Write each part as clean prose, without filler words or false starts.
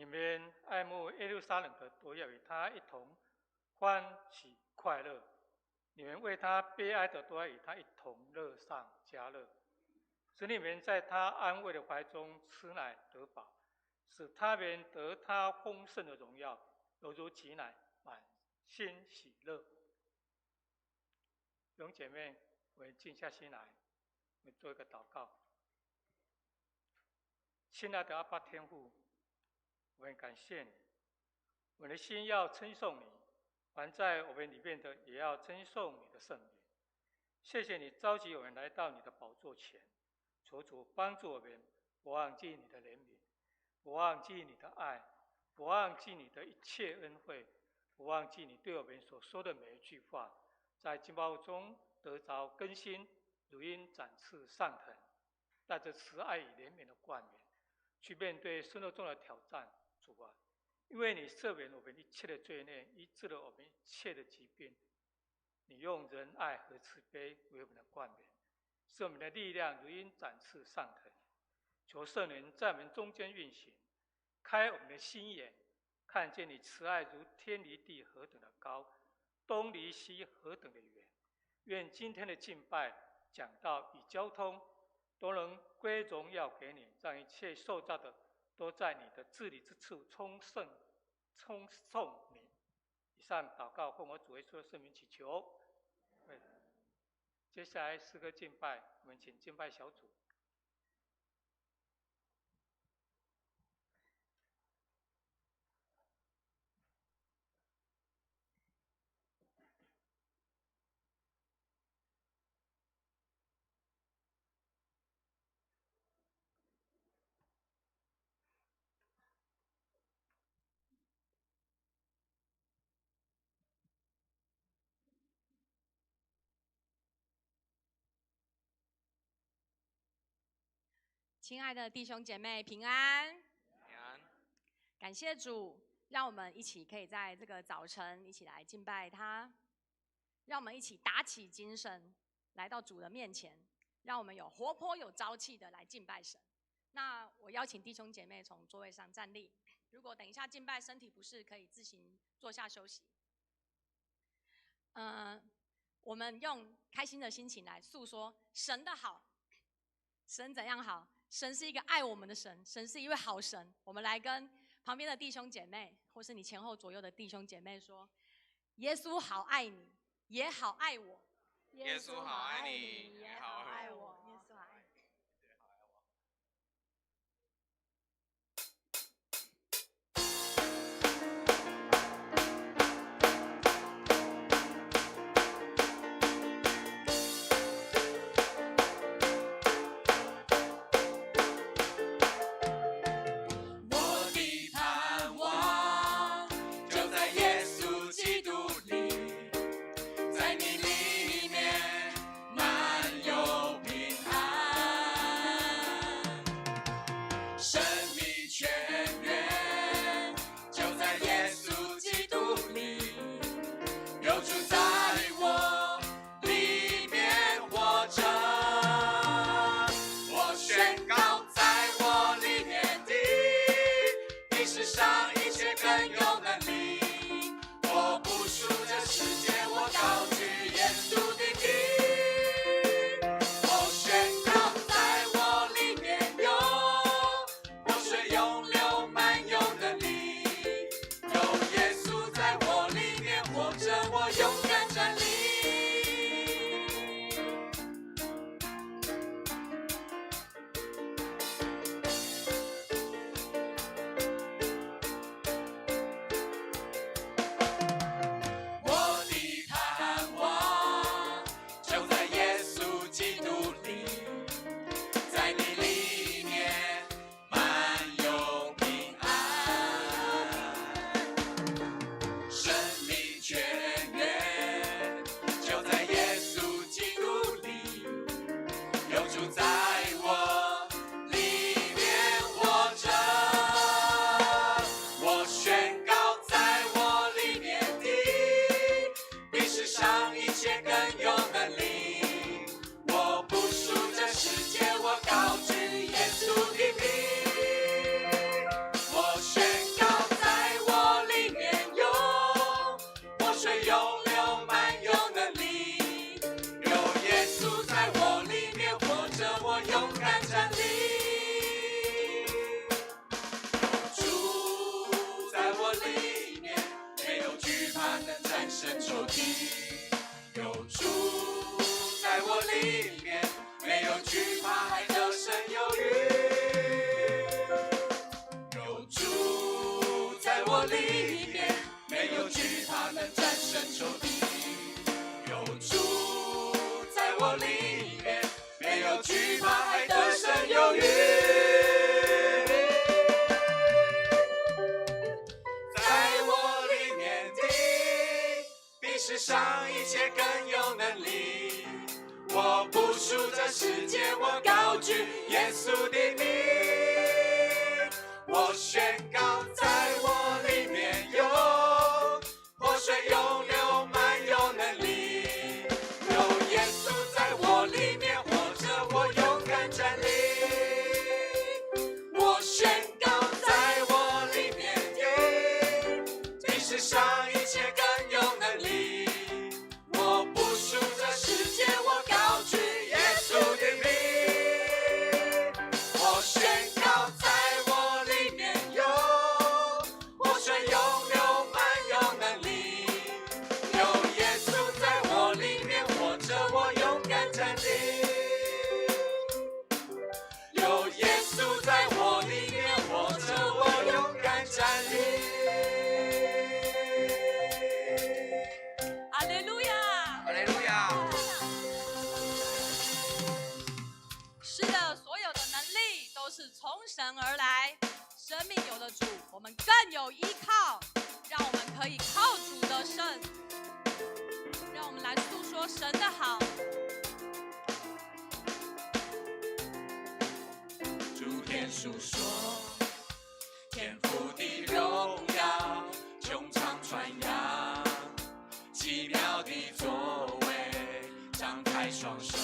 你们爱慕耶路撒冷的，都要与他一同欢喜快乐；你们为他悲哀的，都要与他一同乐上加乐。使你们在他安慰的怀中吃奶得饱，使他们得他丰盛的荣耀，犹如挤奶，满心喜乐。弟兄姐妹，我们静下心来，我们做一个祷告。亲爱的阿爸天父，我们感谢你，我们的心要称颂你，凡在我们里面的也要称颂你的圣名。谢谢你召集我们来到你的宝座前，求主帮助我们，不忘记你的怜悯，不忘记你的爱，不忘记你的一切恩惠，不忘记你对我们所说的每一句话，在经报中得着更新，如鹰展翅上腾，带着慈爱与怜悯的冠冕，去面对生活中的挑战。主啊，因为你赦免我们一切的罪孽，医治了我们一切的疾病，你用仁爱和慈悲为我们的冠冕，使我们的力量如鹰展翅上腾。求圣灵在我们中间运行，开我们的心眼，看见你慈爱如天离地何等的高，东离西何等的远。愿今天的敬拜、讲道与交通都能归荣耀给你，让一切受造的都在你的治理之处称颂你。以上祷告奉我主耶稣的圣名祈求。接下来诗歌敬拜，我们请敬拜小组。亲爱的弟兄姐妹，平安！平安！感谢主，让我们一起可以在这个早晨一起来敬拜他，让我们一起打起精神，来到主的面前，让我们有活泼有朝气的来敬拜神。那我邀请弟兄姐妹从座位上站立，如果等一下敬拜身体不适，可以自行坐下休息。我们用开心的心情来诉说神的好，神怎样好？神是一个爱我们的神，神是一位好神。我们来跟旁边的弟兄姐妹，或是你前后左右的弟兄姐妹说：耶稣好爱你，也好爱我。耶稣好爱你，也好爱我。耶稣好爱你。胜仇敌。有主在我里面，没有惧怕，还得胜有余。有主在我里面，没有惧怕，能战胜仇敌。有主在我里面，没有惧怕，还得胜有余。在我里面的，比世上一切更有能力。我不属这世界，我高举耶稣的名。我宣告，在我里面有活水涌流，满有能力。有耶稣在我里面活着，我勇敢站立。我宣告，在我里面有比世上一切更有能力。我不属这世界，我高举耶稣的名。我宣告，在我里面有活水涌流，满有能力。有耶稣在我里面活着，我勇敢站立。有耶稣在我里面活着，我勇敢站立。哈利路亚！哈利路亚！是的，所有的能力都是从神而来。生命有了主，我们更有依靠，让我们可以靠主得胜。让我们来诉说神的好。诸天述说天父的荣耀，穹苍传扬奇妙的作为，张开双手，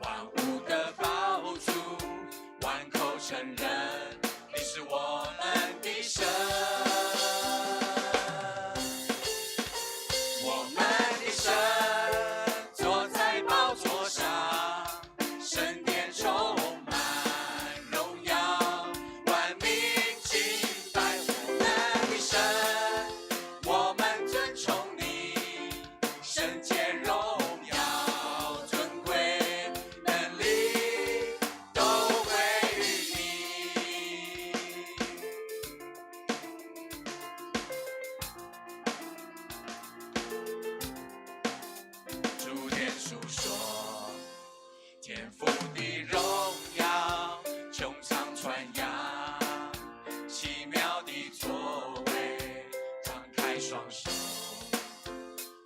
万物的宝足，万口承认你是我们的神。我们的神坐在宝座上，神殿充满荣耀，万民敬拜我们的神。我们尊崇你，圣洁荣耀尊贵能力都归于你。诸天述说天父的荣耀，穹苍传扬奇妙的作为，张开双手，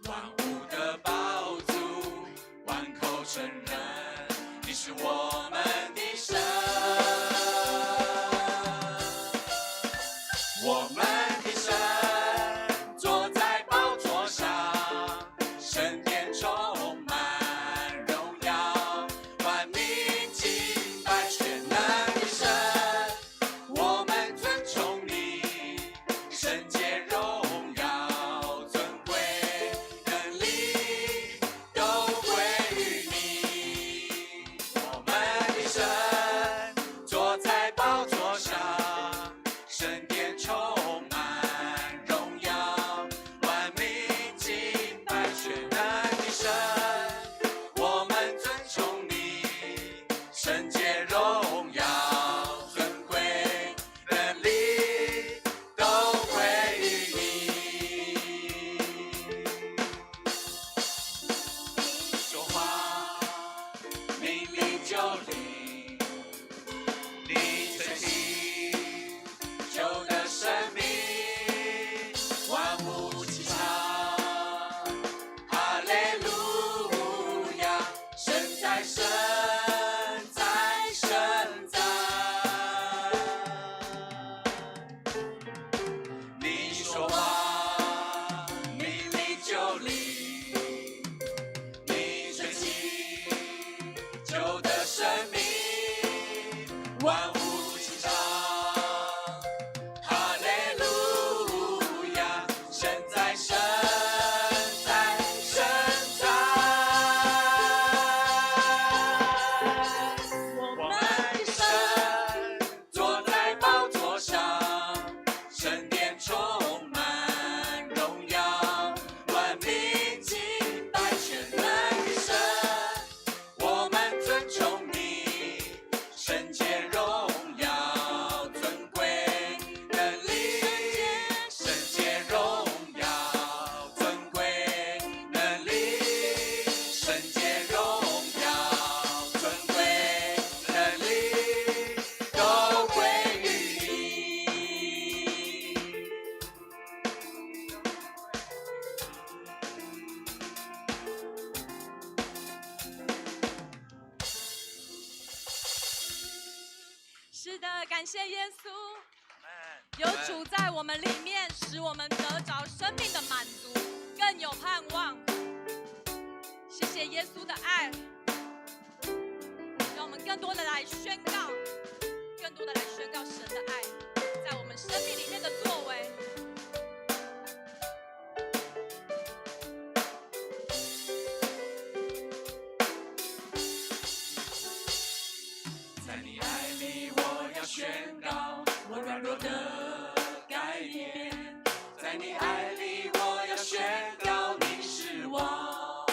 万物的宝足，万口承认你是我们的神。我们的神坐在宝座上，神殿充满荣耀，万民敬拜全能的神。我们尊崇你，圣洁荣耀尊贵能力都归于你。我们的神坐在宝座上，神殿充满谢耶稣，有主在我们里面，使我们得着生命的满足，更有盼望。谢谢耶稣的爱，让我们更多的来宣告，更多的来宣告神的爱在我们生命里面的作为。在你爱里，我要宣告我软弱的改变。在你爱里，我要宣告你是王。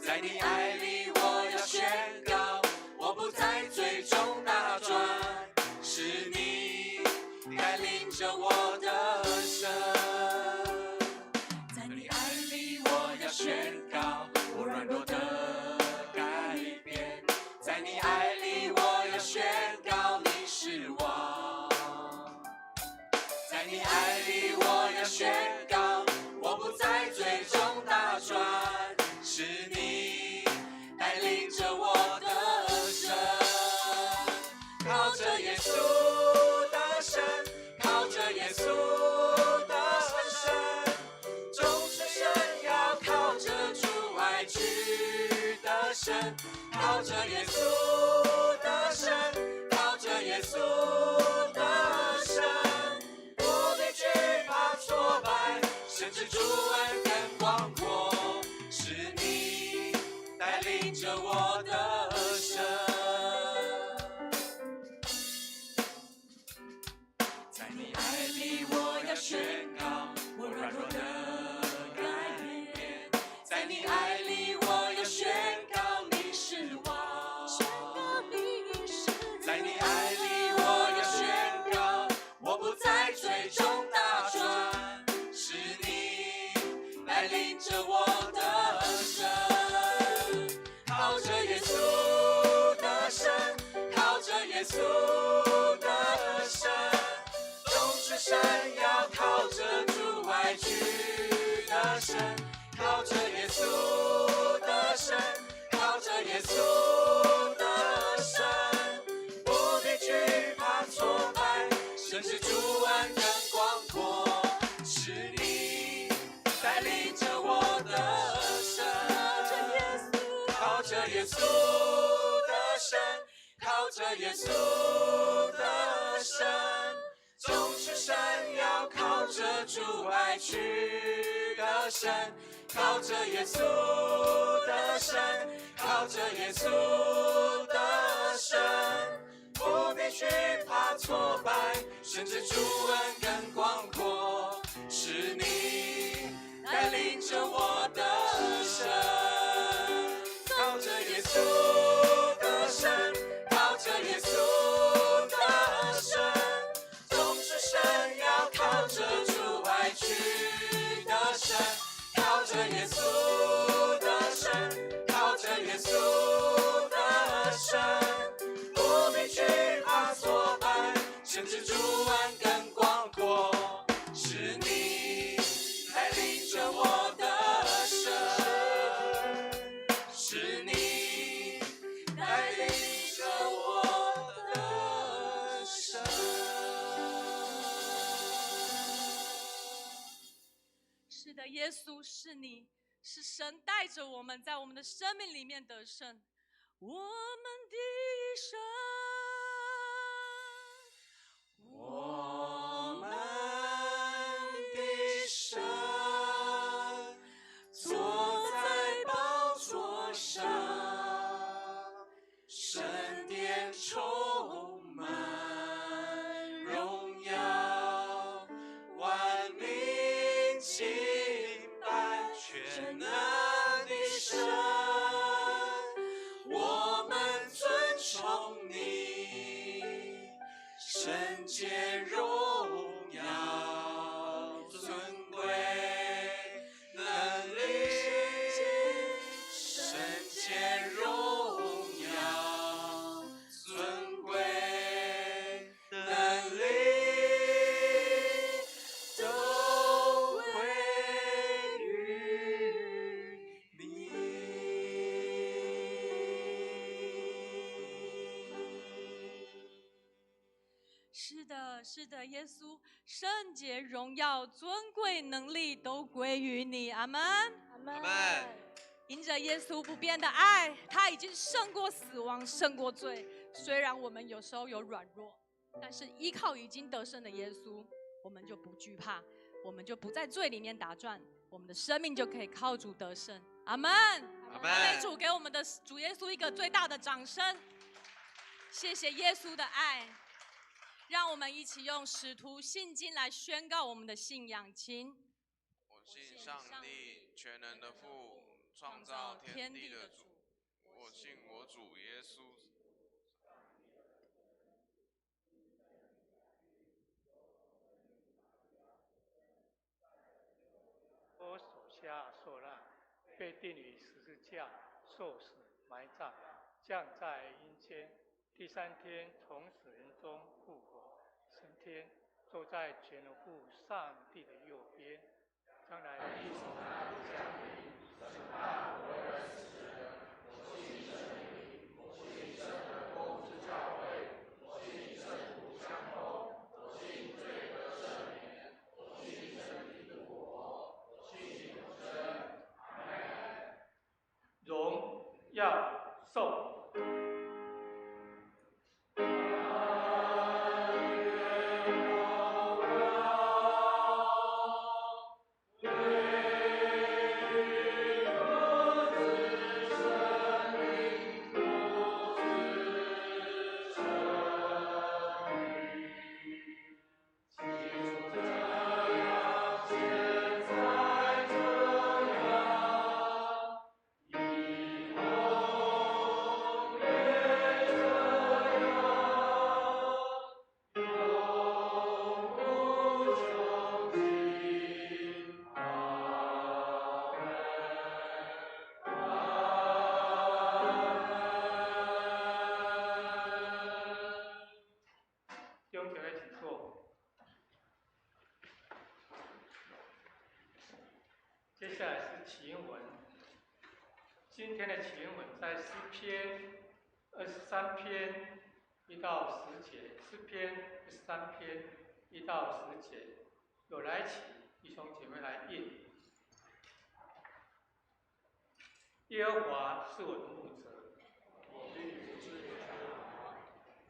在你爱里，我要宣告我不再最终打转，是你带领着我的生。在你爱里，我要宣告我软弱的改变。在你爱里，我要宣告你是王。在你爱里，我要宣告我不再最终打转，是你带领着我的生。靠着耶稣的生，靠着耶稣的生，众生要靠着主爱去的生。靠着耶稣的生，靠着耶稣的生，不必惧怕挫败，甚至主恩更广阔，是你带领着我的生。在你爱里，我要宣告我软弱的改变。在你爱里，我要宣告你是王。在你爱里，我要宣告我不再最终打转，是你带领着我的生。靠着耶稣的生，靠着耶稣的生，众生山要靠着主爱去的生。靠着耶稣的生，靠着耶稣的生，不必惧怕挫败，甚至主恩更广阔，是你带领着我的生。靠着耶稣的生，靠着耶稣的生，众生山要靠着主爱去的生。靠着耶稣的生，靠着耶稣的生，不必惧怕挫败，甚至主恩更广阔，是你带领着我的生。靠着耶稣的生，靠着耶稣的生，众生山要靠着主爱去的生。靠着耶稣的生，靠着耶稣的生，不必惧怕挫败，甚至主恩更广阔，是你带领着我的生，是你带领着我的生。是的，耶稣是你，是神带着我们在我们的生命里面得胜。我们的神，我们的神，坐在宝座上，神殿充满荣耀，万民敬拜全能的神，我们尊崇你。是的，是的，耶稣，圣洁、荣耀、尊贵、能力都归于你。阿门。阿门。因着耶稣不变的爱，他已经胜过死亡，胜过罪。虽然我们有时候有软弱，但是依靠已经得胜的耶稣，我们就不惧怕，我们就不在罪里面打转，我们的生命就可以靠主得胜。阿门。阿门。给主给我们的主耶稣一个最大的掌声。谢谢耶稣的爱，让我们一起用使徒信经来宣告我们的信仰。请。我信上帝全能的父，创造天地的主。我信我主耶稣。我手下受难，被钉于十字架，受死，埋葬，降在阴间。第3天从死人中复活，升天，坐在全能父上帝的右边，将来一同降临，审判活人死人。我信圣灵，我信圣的公之教会，我信圣徒相通，我信罪得赦免，我信身体的复活，我信永生。阿门。荣耀颂。接下来是祈文。今天的祈文在诗篇23篇1到10节，诗篇23篇1到10节，有来请弟兄姐妹来应。耶和华是我的牧者，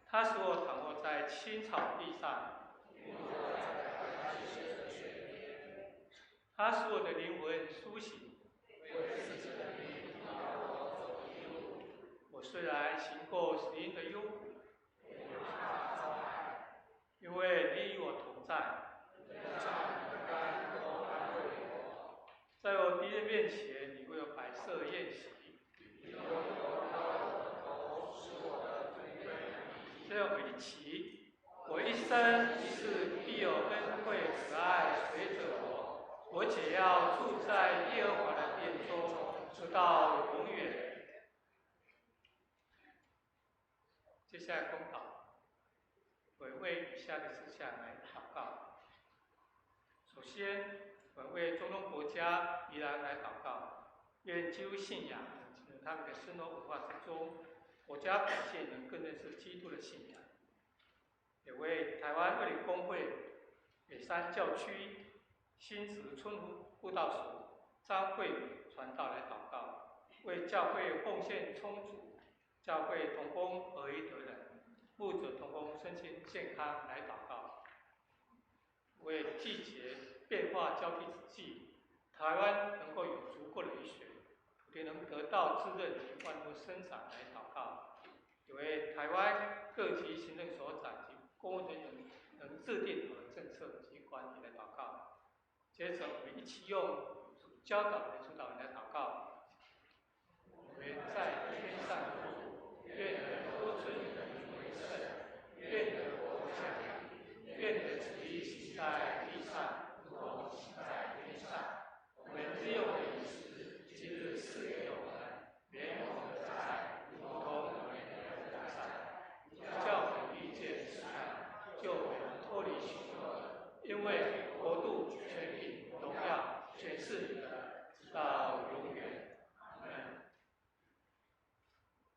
他使我躺卧在青草地上。他使我的灵魂苏醒。我虽然行过死荫的幽谷，因为你与我同在。在我敌人面前，你为我摆设宴席。这样我一起，我一生一世必有恩惠慈爱随着我。我且要住在耶和华的殿中，直到永远。接下来公祷，我为以下的事项来祷告。首先，我为中东国家宜兰来祷告，愿基督信仰进入他们的生活文化之中，国家百姓能更认识基督的信仰。也为台湾卫理公会北山教区新池村布道署张惠美传道来祷告，为教会奉献充足，教会同工合一得人，牧者同工身心健康来祷告。为季节变化交替之际，台湾能够有足够的雨水，土地能得到滋润及万物生长来祷告。也为台湾各级行政首长及公务人员能制定好的政策及管理来祷告。接着，我们一起用教导的主导来祷告。我们在天上的父，愿你的多尊你的名为圣，愿你的国降临，愿你的旨意行在地上，如同行在天上。我们日用的饮食，今日赐给我们，免我们的债，如同我们也免了债，不叫我们遇见试探，救我们脱离凶恶。因为国度、权柄、荣耀，全是你的，直到永远。阿门。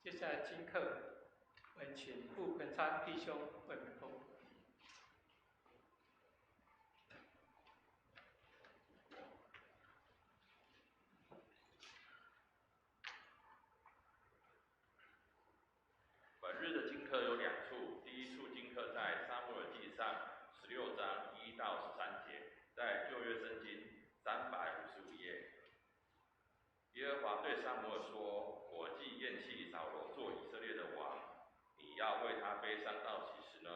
接下来经课，我们请傅本昌弟兄为我们读。和华对撒母耳说：“我既厌弃扫罗做以色列的王，你要为他悲伤到几时呢？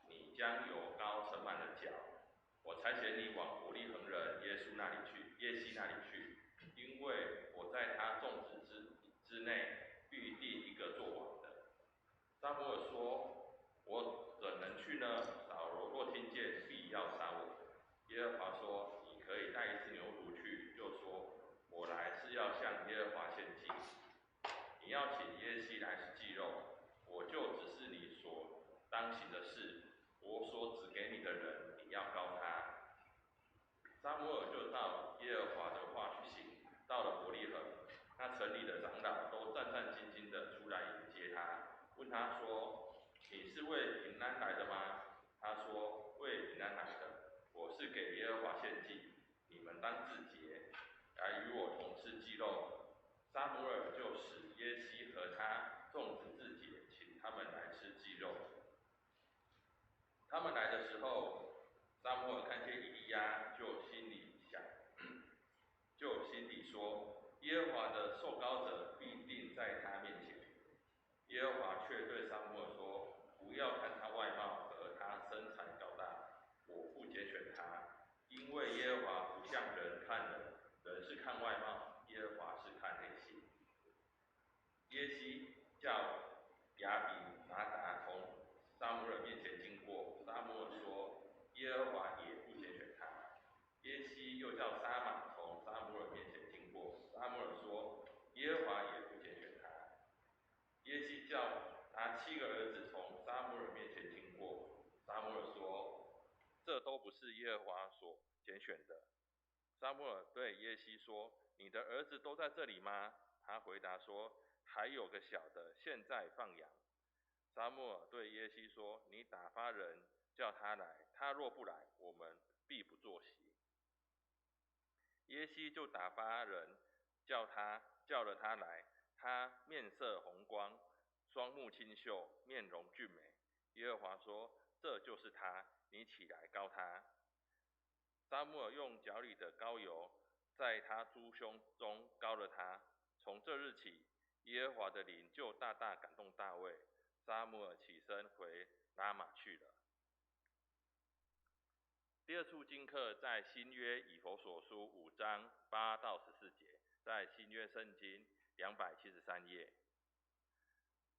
你将油膏盛满了脚。我差遣你往伯利恒人耶西那里去，因为我在他众子之内必定一个做王的。”撒母耳说：“我怎能去呢？扫罗若听见，必要杀我。”耶和华说：“你可以带一只牛犊去，就说：我来是要向耶和华献祭。你要请耶西来吃祭肉，我就指示你所当行的事。我所指给你的人，你要膏他。”撒母耳就照耶和华的话去行，到了伯利恒，那城里的长老都战战兢兢地出来迎接他，问他说：“你是为平安来的吗？”他说：“为平安来的。我是给耶和华献祭，你们当自洁，来与我同吃祭肉。”撒母耳就使耶西和他众子自洁，请他们来吃祭肉。他们来的时候，撒母耳看见以利亚，就心里说：“耶和华的受膏者必定在他面前。”耶和华却对撒母耳说：“不要看他外貌和他身材高大，我不拣选他，因为耶和华不像人看人，人是看外貌，耶和华是看内心。”耶西叫亚比拿达从撒母耳面前经过，撒母耳说：“耶和华也不拣选他。”耶西又叫撒玛从撒母耳面前经过，撒母耳说：“耶和华也不拣选他。”耶西叫他7个儿子从撒母耳面前经过，撒母耳说：“这都不是耶和华所拣选的。”撒母耳对耶西说：“你的儿子都在这里吗？”他回答说：“还有个小的，现在放羊。”撒母耳对耶西说：“你打发人叫他来，他若不来，我们必不坐席。”耶西就打发人叫了他来，他面色红光，双目清秀，面容俊美。耶和华说：“这就是他，你起来膏他。”撒母耳用脚里的膏油在他猪胸中膏了他。从这日起，耶和华的灵就大大感动大卫。撒母耳起身回拉玛去了。第二处经课在新约以弗所书5章8到14节，在新约圣经273页。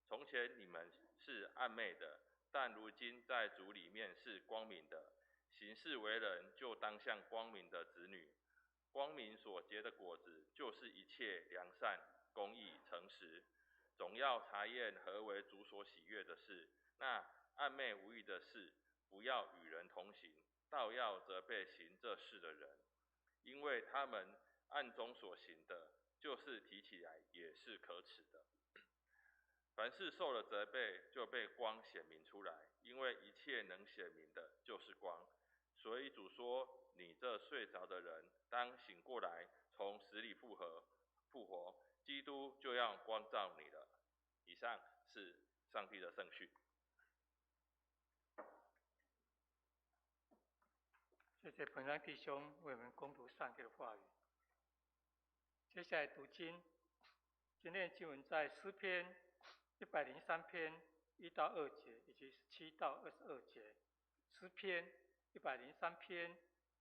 从前你们是暗昧的，但如今在主里面是光明的。行事为人，就当像光明的子女。光明所结的果子，就是一切良善、公义、诚实。总要查验何为主所喜悦的事。那暗昧无益的事，不要与人同行，倒要责备行这事的人，因为他们暗中所行的，就是提起来也是可耻的。凡事受了责备，就被光显明出来，因为一切能显明的，就是光。所以主说：“你这睡着的人，当醒过来，从死里复活，基督就要光照你了。”以上是上帝的圣训。谢谢彭安弟兄为我们攻读上帝的话语。接下来读经，今天的经文在诗篇103篇1到2节，以及17到22节。诗篇103篇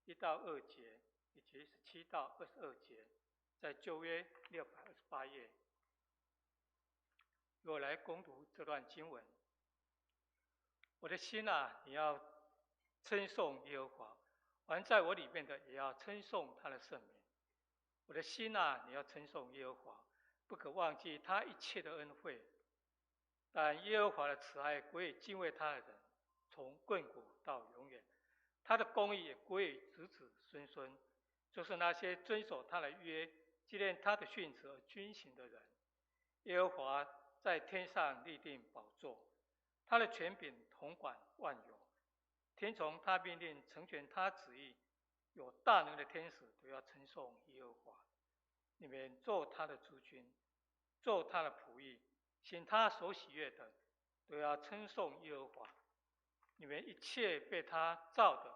1到2节，以及17到22节，在旧约628页。由我来攻读这段经文。我的心啊，你要称颂耶和华，凡在我里面的也要称颂他的圣名。我的心啊，你要称颂耶和华，不可忘记他一切的恩惠。但耶和华的慈爱归于敬畏他的人，从亘古到永远。他的公义也归于子子孙孙，就是那些遵守他的约、纪念他的训词而遵行的人。耶和华在天上立定宝座，他的权柄统管万有。听从他命令，成全他旨意，有大能的天使都要称颂耶和华。你们做他的诸军，做他的仆役，行他所喜悦的，都要称颂耶和华。你们一切被他造的，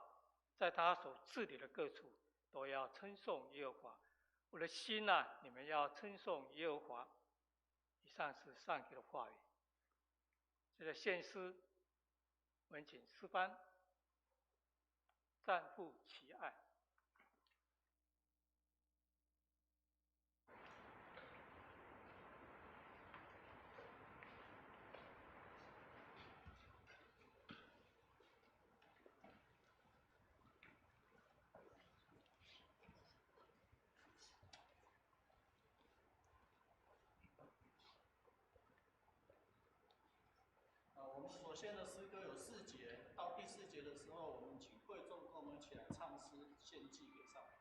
在他所治理的各处，都要称颂耶和华。我的心啊，你们要称颂耶和华。以上是上帝的话语。这个献诗，我们请诗班赞父其爱。我们所献的诗歌有4节，到第4节的时候，我们请会众跟我们一起来唱诗献祭给上帝。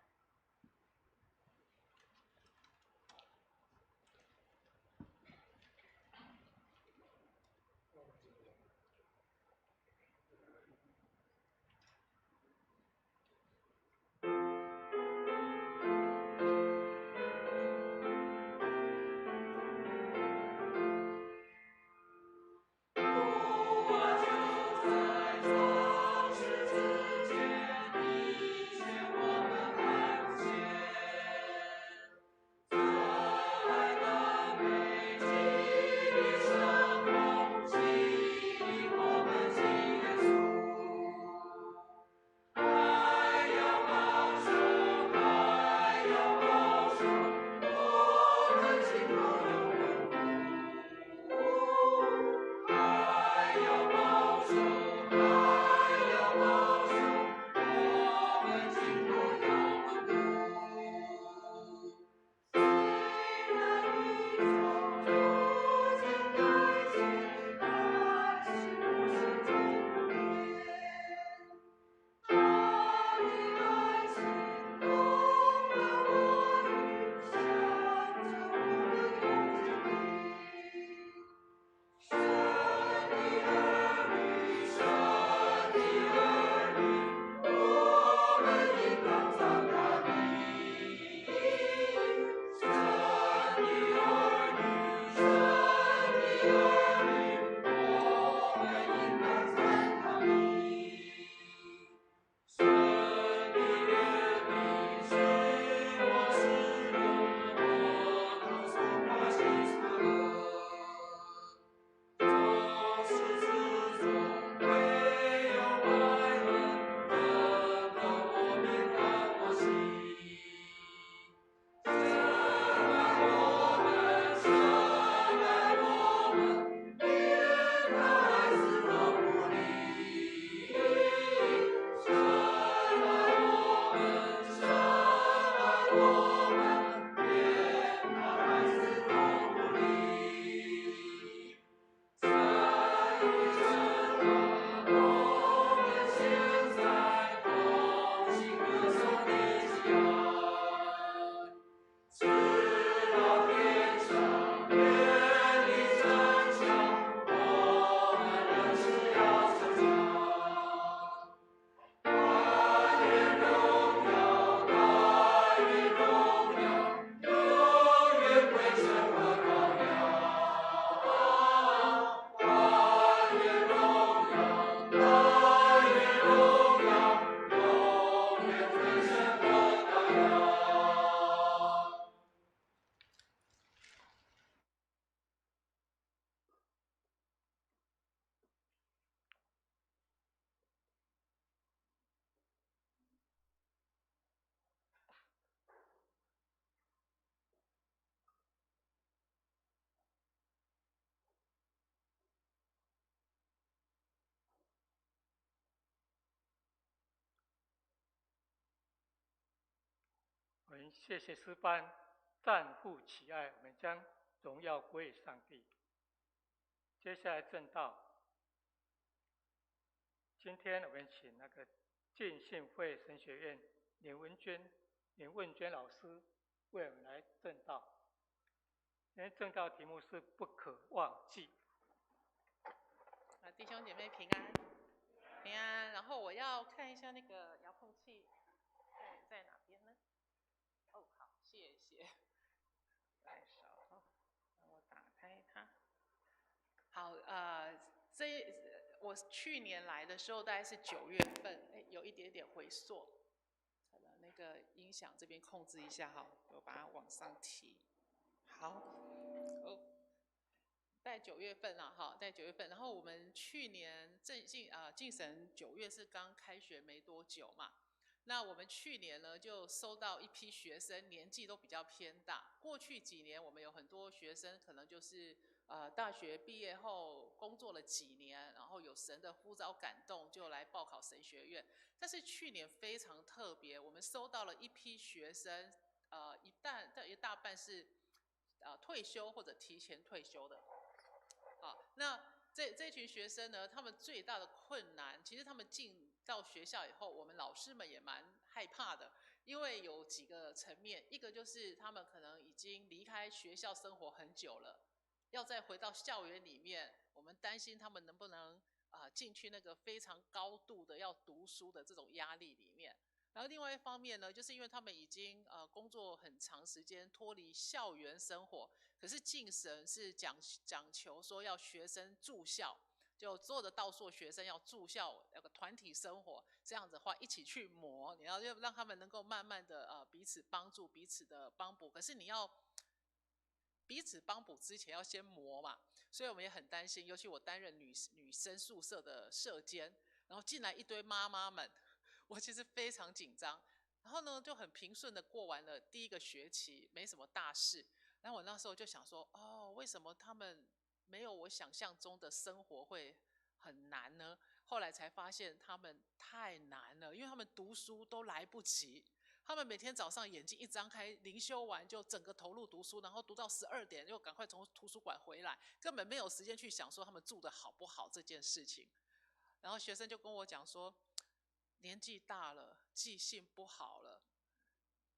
我们谢谢诗班赞父其爱，我们将荣耀归于上帝。接下来正道，今天我们请那个浸信会神学院林问娟老师为我们来正道。今天正道题目是不可忘记。弟兄姐妹平安，平安。然后我要看一下那个遥控器在哪边呢？哦，好，谢谢。太少，让我打开它。好，我去年来的时候大概是9月份，有一点点回溯。那个个音响这边控制一下哈，我把它往上提。好，在9月份啦，哈，在9月份，然后我们去年敬神9月是刚开学没多久嘛，那我们去年呢就收到一批学生，年纪都比较偏大。过去几年我们有很多学生可能就是大学毕业后工作了几年，然后有神的呼召感动就来报考神学院。但是去年非常特别，我们收到了一批学生，一大半是退休或者提前退休的。好，那这群学生呢，他们最大的困难，其实他们进到学校以后，我们老师们也蛮害怕的，因为有几个层面，一个就是他们可能已经离开学校生活很久了，要再回到校园里面，我们担心他们能不能进去那个非常高度的要读书的这种压力里面。然后另外一方面呢，就是因为他们已经工作很长时间，脱离校园生活，可是敬神是讲求说要学生住校，就所有的道硕学生要住校，有个团体生活，这样子的话一起去磨，你要让他们能够慢慢的彼此帮助，彼此的帮补。可是你要彼此帮补之前要先磨嘛，所以我们也很担心，尤其我担任女生宿舍的舍监，然后进来一堆妈妈们。我其实非常紧张，然后呢就很平顺的过完了第一个学期，没什么大事。然后我那时候就想说，为什么他们没有我想象中的生活会很难呢？后来才发现他们太难了，因为他们读书都来不及。他们每天早上眼睛一张开，灵修完就整个投入读书，然后读到12点又赶快从图书馆回来，根本没有时间去想说他们住得好不好这件事情。然后学生就跟我讲说，年纪大了，记性不好了。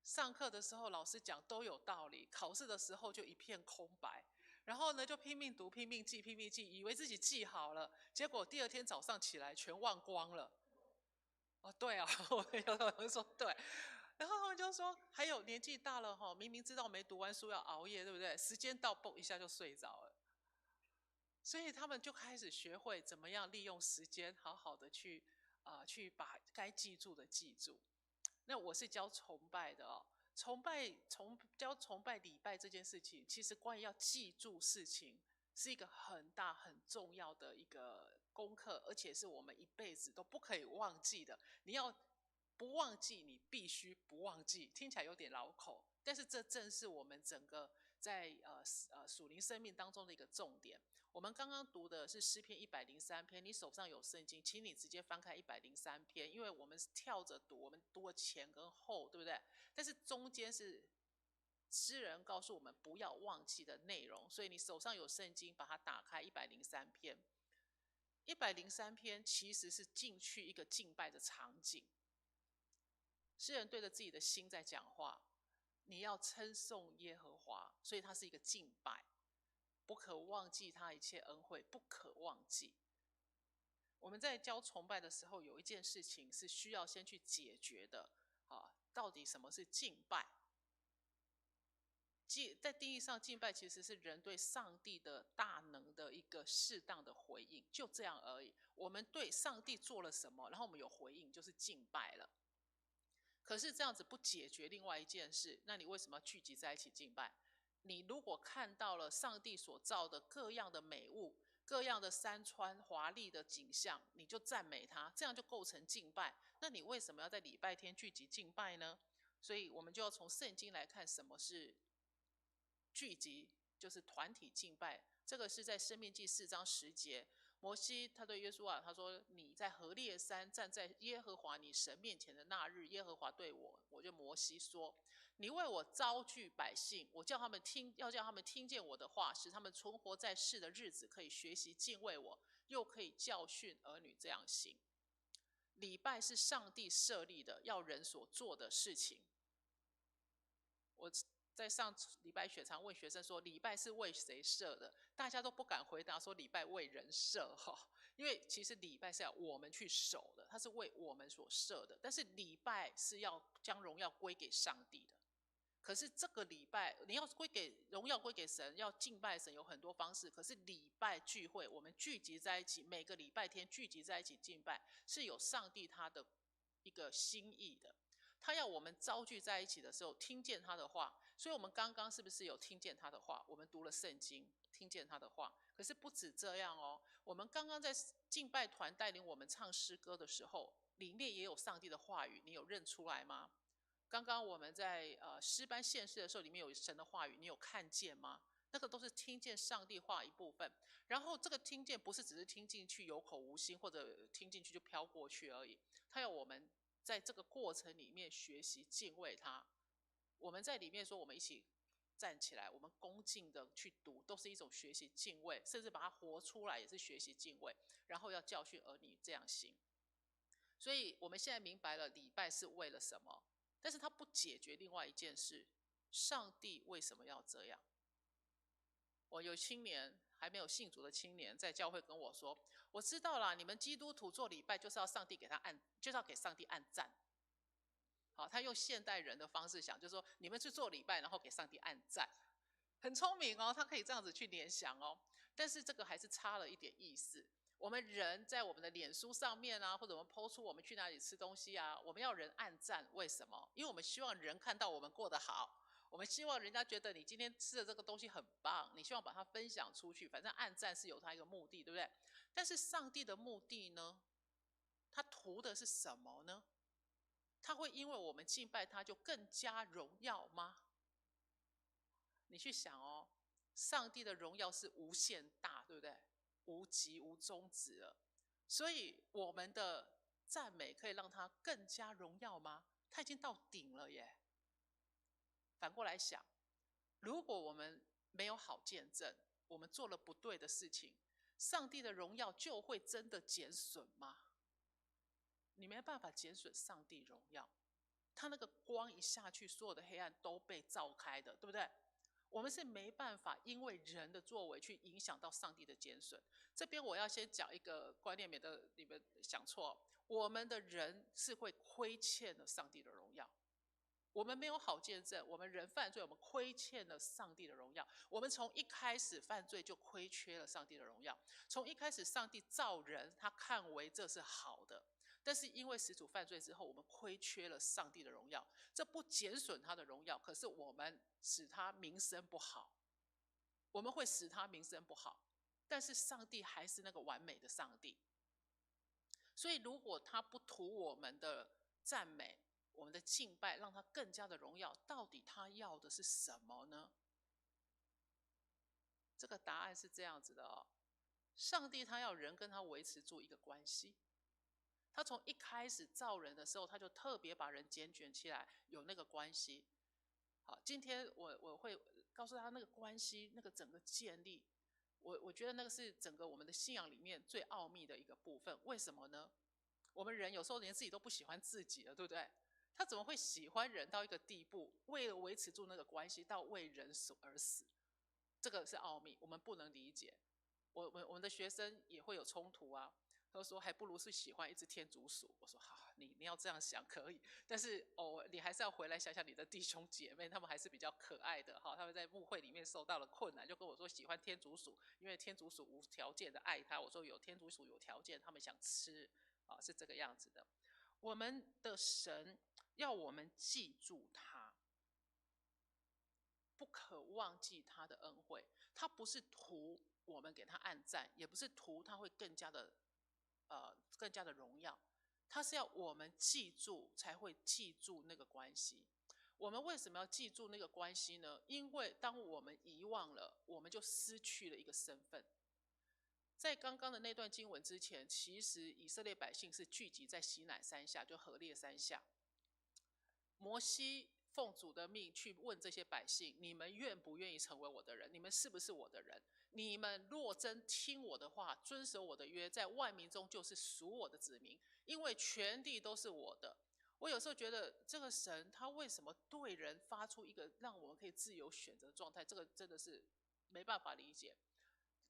上课的时候老师讲都有道理，考试的时候就一片空白。然后呢，就拼命读、拼命记、以为自己记好了，结果第2天早上起来全忘光了。对啊，我有人说对。然后他们就说，还有年纪大了哈，明明知道没读完书要熬夜，对不对？时间到，嘣一下就睡着了。所以他们就开始学会怎么样利用时间，好好的去把该记住的记住。那我是教崇拜的哦，教崇拜礼拜这件事情，其实关于要记住事情，是一个很大很重要的一个功课，而且是我们一辈子都不可以忘记的。你要不忘记，你必须不忘记，听起来有点绕口，但是这正是我们整个在属灵生命当中的一个重点。我们刚刚读的是诗篇103篇，你手上有圣经，请你直接翻开103篇，因为我们是跳着读，我们读了前跟后，对不对？但是中间是诗人告诉我们不要忘记的内容，所以你手上有圣经，把它打开103篇。103篇其实是进去一个敬拜的场景，诗人对着自己的心在讲话，你要称颂耶和华，所以它是一个敬拜。不可忘记他一切恩惠，不可忘记。我们在教崇拜的时候，有一件事情是需要先去解决的到底什么是敬拜？在定义上，敬拜其实是人对上帝的大能的一个适当的回应，就这样而已。我们对上帝做了什么，然后我们有回应，就是敬拜了。可是这样子不解决另外一件事，那你为什么要聚集在一起敬拜？你如果看到了上帝所造的各样的美物，各样的山川华丽的景象，你就赞美他，这样就构成敬拜。那你为什么要在礼拜天聚集敬拜呢？所以我们就要从圣经来看什么是聚集，就是团体敬拜。这个是在申命记4章10节，摩西他对约书亚他说，你在何烈山站在耶和华你神面前的那日，耶和华对我就摩西说，你为我招聚百姓，要叫他们听见我的话，使他们存活在世的日子可以学习敬畏我，又可以教训儿女这样行。礼拜是上帝设立的，要人所做的事情。我在上礼拜学常问学生说，礼拜是为谁设的？大家都不敢回答说礼拜为人设因为其实礼拜是要我们去守的，它是为我们所设的。但是礼拜是要将荣耀归给上帝的。可是这个礼拜你要荣耀归给神，要敬拜神有很多方式。可是礼拜聚会，我们聚集在一起，每个礼拜天聚集在一起敬拜，是有上帝他的一个心意的。他要我们招聚在一起的时候，听见他的话。所以，我们刚刚是不是有听见他的话？我们读了圣经，听见他的话。可是不止这样哦，我们刚刚在敬拜团带领我们唱诗歌的时候，里面也有上帝的话语，你有认出来吗？刚刚我们在诗班献诗的时候，里面有神的话语，你有看见吗？那个都是听见上帝话一部分。然后这个听见不是只是听进去有口无心，或者听进去就飘过去而已。他要我们在这个过程里面学习敬畏他。我们在里面说，我们一起站起来，我们恭敬的去读，都是一种学习敬畏，甚至把它活出来也是学习敬畏。然后要教训儿女这样行。所以我们现在明白了礼拜是为了什么，但是它不解决另外一件事：上帝为什么要这样？我有青年还没有信主的青年在教会跟我说：“我知道啦，你们基督徒做礼拜就是要上帝给他按，就是要给上帝按赞。”好，他用现代人的方式想，就是说你们去做礼拜，然后给上帝按赞，很聪明哦，他可以这样子去联想哦。但是这个还是差了一点意思。我们人在我们的脸书上面啊，或者我们 po 出我们去哪里吃东西啊，我们要人按赞，为什么？因为我们希望人看到我们过得好，我们希望人家觉得你今天吃的这个东西很棒，你希望把它分享出去。反正按赞是有它一个目的，对不对？但是上帝的目的呢？他图的是什么呢？他会因为我们敬拜他就更加荣耀吗？你去想哦，上帝的荣耀是无限大，对不对？无极无终止了，所以我们的赞美可以让他更加荣耀吗？他已经到顶了耶。反过来想，如果我们没有好见证，我们做了不对的事情，上帝的荣耀就会真的减损吗？你没办法减损上帝荣耀，他那个光一下去，所有的黑暗都被照开的，对不对？我们是没办法因为人的作为去影响到上帝的减损。这边我要先讲一个观念，免得你们想错。我们的人是会亏欠了上帝的荣耀。我们没有好见证，我们人犯罪，我们亏欠了上帝的荣耀。我们从一开始犯罪就亏缺了上帝的荣耀。从一开始上帝造人，他看为这是好的，但是因为始祖犯罪之后，我们亏缺了上帝的荣耀。这不减损他的荣耀，可是我们使他名声不好，我们会使他名声不好。但是上帝还是那个完美的上帝，所以如果他不图我们的赞美，我们的敬拜，让他更加的荣耀，到底他要的是什么呢？这个答案是这样子的哦，上帝他要人跟他维持住一个关系。他从一开始造人的时候，他就特别把人拣选起来，有那个关系。好，今天我会告诉他那个关系，那个整个建立，我觉得那个是整个我们的信仰里面最奥秘的一个部分。为什么呢？我们人有时候连自己都不喜欢自己了，对不对？他怎么会喜欢人到一个地步，为了维持住那个关系，到为人而死？这个是奥秘，我们不能理解。我们的学生也会有冲突啊。他说还不如是喜欢一只天竺鼠。我说好，你要这样想可以，但是你还是要回来想想你的弟兄姐妹，他们还是比较可爱的哈。他们在牧会里面受到了困难，就跟我说喜欢天竺鼠，因为天竺鼠无条件的爱他。我说有天竺鼠有条件，他们想吃啊，是这个样子的。我们的神要我们记住他，不可忘记他的恩惠。他不是图我们给他按赞，也不是图他会更加的荣耀，他是要我们记住，才会记住那个关系。我们为什么要记住那个关系呢？因为当我们遗忘了，我们就失去了一个身份。在刚刚的那段经文之前，其实以色列百姓是聚集在西乃山下，就何烈山下。摩西奉主的命去问这些百姓：你们愿不愿意成为我的人？你们是不是我的人？你们若真听我的话，遵守我的约，在万民中就是属我的子民，因为全地都是我的。我有时候觉得这个神他为什么对人发出一个让我们可以自由选择的状态，这个真的是没办法理解。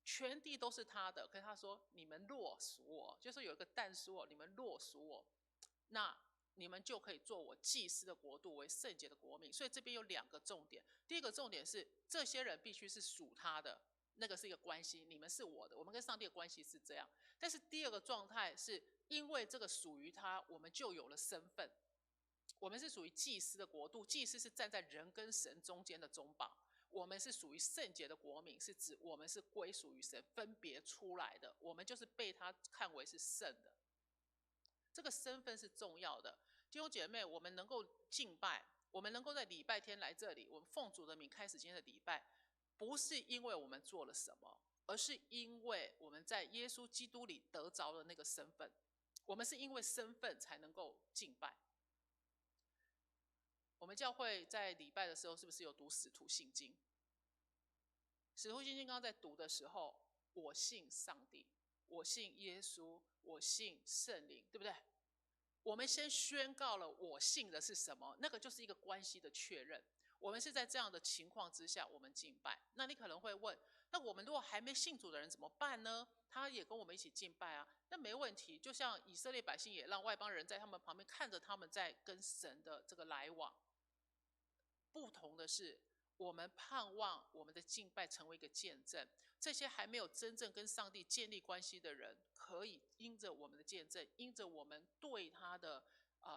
全地都是他的，可是他说你们若属我，就是有一个但书哦，你们若属我，那你们就可以做我祭司的国度，为圣洁的国民。所以这边有两个重点，第一个重点是这些人必须是属他的，那个是一个关系，你们是我的，我们跟上帝的关系是这样。但是第二个状态是因为这个属于他，我们就有了身份。我们是属于祭司的国度，祭司是站在人跟神中间的中保。我们是属于圣洁的国民，是指我们是归属于神，分别出来的，我们就是被他看为是圣的。这个身份是重要的。弟兄姐妹，我们能够敬拜，我们能够在礼拜天来这里，我们奉主的名开始今天的礼拜，不是因为我们做了什么，而是因为我们在耶稣基督里得着了那个身份。我们是因为身份才能够敬拜。我们教会在礼拜的时候，是不是有读使徒信经？使徒信经刚刚在读的时候，我信上帝，我信耶稣，我信圣灵，对不对？我们先宣告了我信的是什么，那个就是一个关系的确认。我们是在这样的情况之下，我们敬拜。那你可能会问，那我们如果还没信主的人怎么办呢？他也跟我们一起敬拜啊，那没问题。就像以色列百姓也让外邦人在他们旁边看着他们在跟神的这个来往。不同的是，我们盼望我们的敬拜成为一个见证，这些还没有真正跟上帝建立关系的人，可以因着我们的见证，因着我们对他的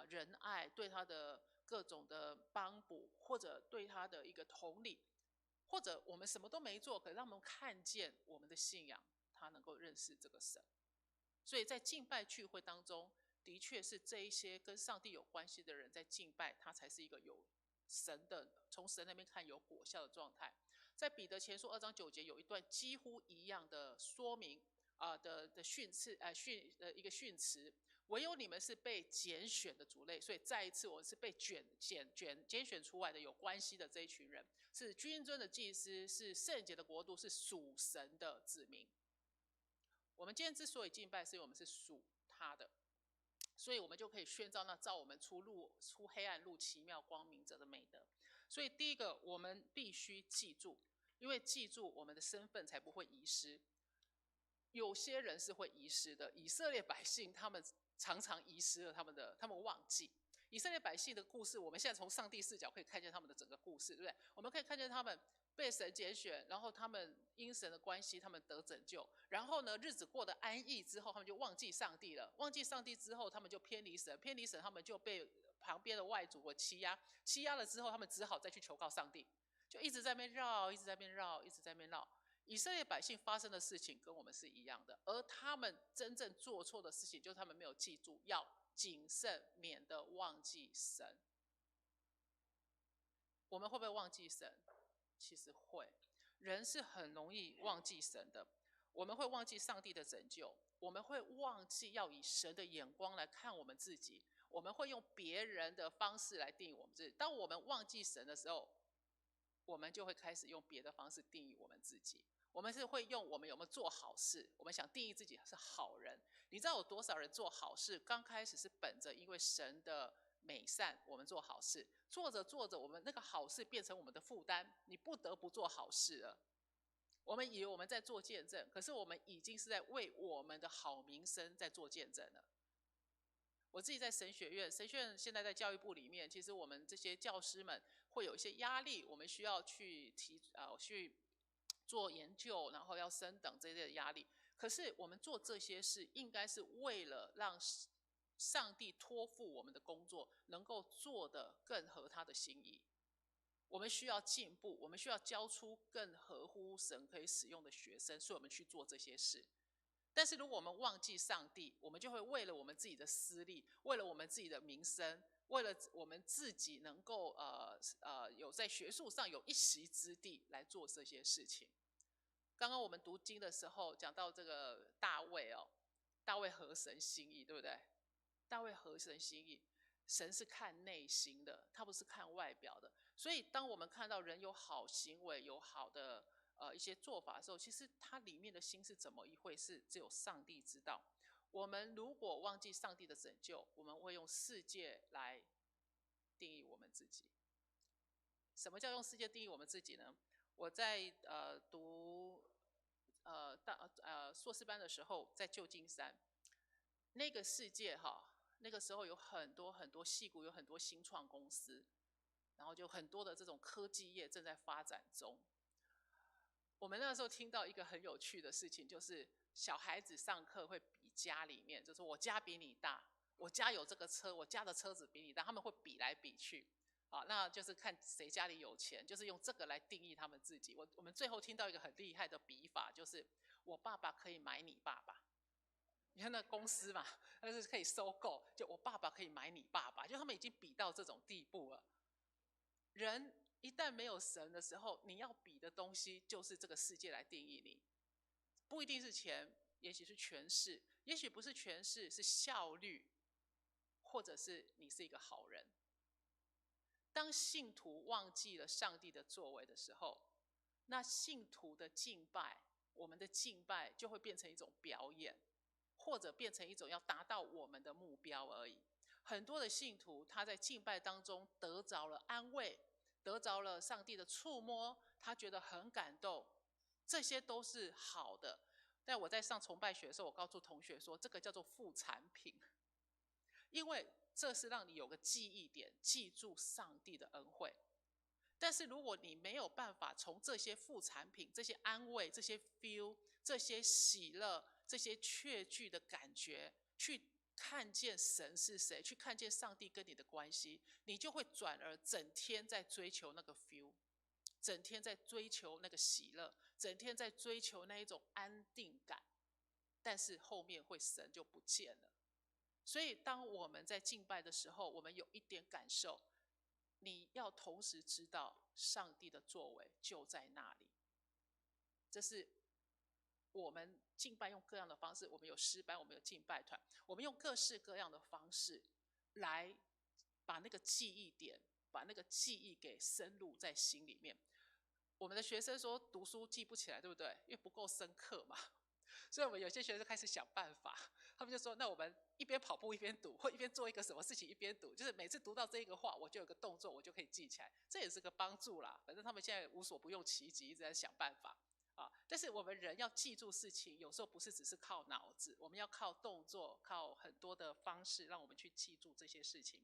仁爱，对他的各种的帮补，或者对他的一个同理，或者我们什么都没做，可让他们看见我们的信仰，他能够认识这个神。所以在敬拜聚会当中，的确是这一些跟上帝有关系的人在敬拜，他才是一个有神的，从神那边看有果效的状态。在彼得前书2章9节有一段几乎一样的说明的训词一个训词，唯有你们是被拣选的族类，所以再一次我是被拣选出来的有关系的这一群人，是君尊的祭司，是圣洁的国度，是属神的子民。我们今天之所以敬拜，是因为我们是属他的，所以我们就可以宣召那召我们出黑暗入奇妙光明者的美德。所以第一个，我们必须记住，因为记住我们的身份才不会遗失。有些人是会遗失的，以色列百姓他们常常遗失了他们忘记以色列百姓的故事。我们现在从上帝视角可以看见他们的整个故事，对不对？我们可以看见他们被神拣选，然后他们因神的关系，他们得拯救，然后呢，日子过得安逸之后，他们就忘记上帝了。忘记上帝之后，他们就偏离神，偏离神，他们就被旁边的外族欺压，欺压了之后，他们只好再去求告上帝，就一直在那边绕，一直在那边绕，一直在那边绕。以色列百姓发生的事情跟我们是一样的，而他们真正做错的事情，就是他们没有记住要谨慎，免得忘记神。我们会不会忘记神？其实会，人是很容易忘记神的。我们会忘记上帝的拯救，我们会忘记要以神的眼光来看我们自己，我们会用别人的方式来定义我们自己。当我们忘记神的时候，我们就会开始用别的方式定义我们自己。我们是会用我们有没有做好事，我们想定义自己是好人。你知道有多少人做好事，刚开始是本着因为神的美善，我们做好事，做着做着，我们那个好事变成我们的负担，你不得不做好事了。我们以为我们在做见证，可是我们已经是在为我们的好名声在做见证了。我自己在神学院现在在教育部里面，其实我们这些教师们会有一些压力，我们需要去去做研究，然后要升等这些的压力。可是我们做这些事，应该是为了让上帝托付我们的工作能够做得更合他的心意。我们需要进步，我们需要教出更合乎神可以使用的学生，所以我们去做这些事。但是如果我们忘记上帝，我们就会为了我们自己的私利，为了我们自己的名声，为了我们自己能够有在学术上有一席之地来做这些事情。刚刚我们读经的时候讲到这个大卫大卫合神心意，对不对？大卫合神心意，神是看内心的，他不是看外表的。所以当我们看到人有好行为，有好的一些做法的时候，其实他里面的心是怎么一回事，只有上帝知道。我们如果忘记上帝的拯救，我们会用世界来定义我们自己。什么叫用世界定义我们自己呢？我在读硕士班的时候，在旧金山那个世界那个时候有很多很多矽谷，有很多新创公司，然后就很多的这种科技业正在发展中。我们那时候听到一个很有趣的事情，就是小孩子上课会比家里面，就是我家比你大，我家有这个车，我家的车子比你大，他们会比来比去。好，那就是看谁家里有钱，就是用这个来定义他们自己。我们最后听到一个很厉害的比法，就是我爸爸可以买你爸爸。你看那公司嘛，那是可以收购，就我爸爸可以买你爸爸，就他们已经比到这种地步了。人一旦没有神的时候，你要比的东西就是这个世界来定义你，不一定是钱，也许是权势，也许不是权势，是效率，或者是你是一个好人。当信徒忘记了上帝的作为的时候，那信徒的敬拜，我们的敬拜就会变成一种表演，或者变成一种要达到我们的目标而已。很多的信徒他在敬拜当中得着了安慰，得着了上帝的触摸，他觉得很感动，这些都是好的。但我在上崇拜学的时候，我告诉同学说，这个叫做副产品，因为这是让你有个记忆点，记住上帝的恩惠。但是如果你没有办法从这些副产品、这些安慰、这些 feel、这些喜乐、这些确据的感觉，去看见神是谁，去看见上帝跟你的关系，你就会转而整天在追求那个 feel， 整天在追求那个喜乐，整天在追求那一种安定感，但是后面会神就不见了。所以当我们在敬拜的时候，我们有一点感受，你要同时知道上帝的作为就在那里。这是我们敬拜用各样的方式，我们有诗班，我们有敬拜团，我们用各式各样的方式来把那个记忆点，把那个记忆给深入在心里面。我们的学生说读书记不起来，对不对？因为不够深刻嘛。所以我们有些学生开始想办法，他们就说那我们一边跑步一边读，或一边做一个什么事情一边读，就是每次读到这一个话，我就有个动作，我就可以记起来，这也是个帮助啦。反正他们现在无所不用其极，一直在想办法啊。但是我们人要记住事情，有时候不是只是靠脑子，我们要靠动作，靠很多的方式让我们去记住这些事情。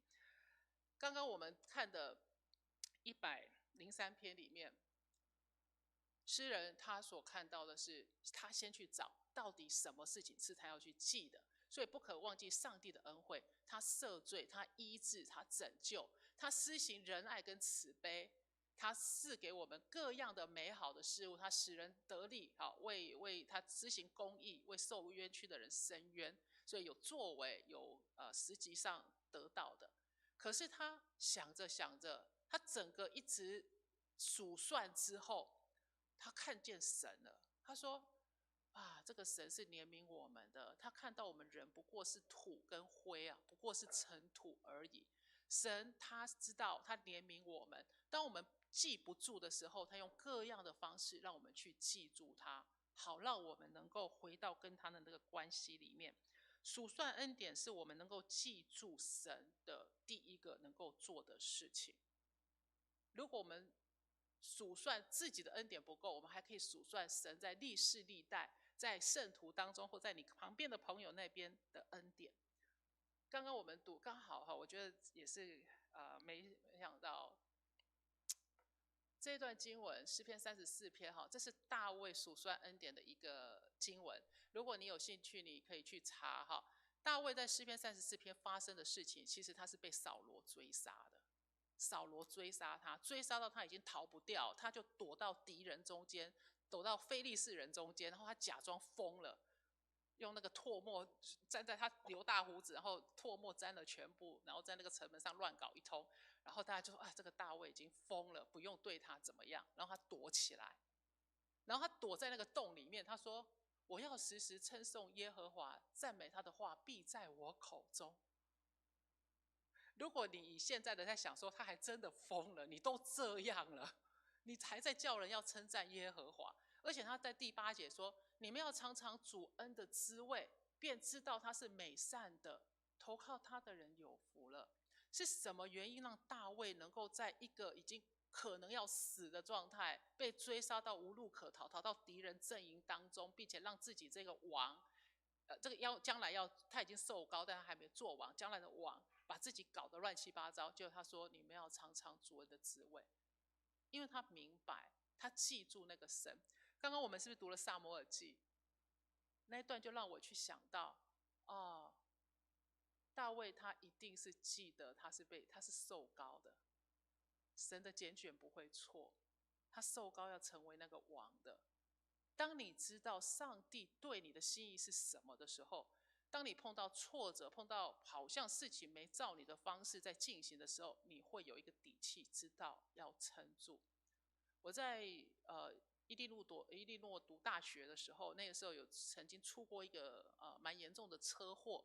刚刚我们看的103篇里面，诗人他所看到的是，他先去找到底什么事情是他要去记的，所以不可忘记上帝的恩惠，他赦罪，他医治，他拯救，他施行仁爱跟慈悲，他赐给我们各样的美好的事物，他使人得利，好为他施行公义，为受冤屈的人伸冤，所以有作为，有实际上得到的。可是他想着想着，他整个一直数算之后，他看见神了。他说啊，这个神是怜悯我们的，他看到我们人不过是土跟灰啊，不过是尘土而已。神他知道，他怜悯我们，当我们记不住的时候，他用各样的方式让我们去记住他，好让我们能够回到跟他的那个关系里面。数算恩典是我们能够记住神的第一个能够做的事情。如果我们数算自己的恩典不够，我们还可以数算神在历世历代，在圣徒当中，或在你旁边的朋友那边的恩典。刚刚我们读刚好哈，我觉得也是没想到这一段经文诗篇34篇哈，这是大卫数算恩典的一个经文。如果你有兴趣，你可以去查哈。大卫在诗篇34篇发生的事情，其实他是被扫罗追杀的。扫罗追杀他，追杀到他已经逃不掉，他就躲到敌人中间，躲到非利士人中间，然后他假装疯了，用那个唾沫沾在他留大胡子，然后唾沫沾了全部，然后在那个城门上乱搞一通，然后大家就说啊，这个大卫已经疯了，不用对他怎么样，然后他躲起来，然后他躲在那个洞里面，他说我要时时称颂耶和华，赞美他的话必在我口中。如果你以现在的在想说他还真的疯了，你都这样了，你还在叫人要称赞耶和华。而且他在第8节说，你们要尝尝主恩的滋味，便知道他是美善的，投靠他的人有福了。是什么原因让大卫能够在一个已经可能要死的状态，被追杀到无路可逃，逃到敌人阵营当中，并且让自己这个王这个将来他已经受膏，但他还没做王，将来的王把自己搞得乱七八糟。结果他说你们要尝尝主恩的滋味，因为他明白，他记住那个神。刚刚我们是不是读了撒母耳记那一段，就让我去想到大卫他一定是记得他是受膏的，神的拣选不会错，他受膏要成为那个王的。当你知道上帝对你的心意是什么的时候，当你碰到挫折，碰到好像事情没照你的方式在进行的时候，你会有一个底气，知道要撑住。我在伊利诺读大学的时候，那个时候有曾经出过一个蛮严重的车祸，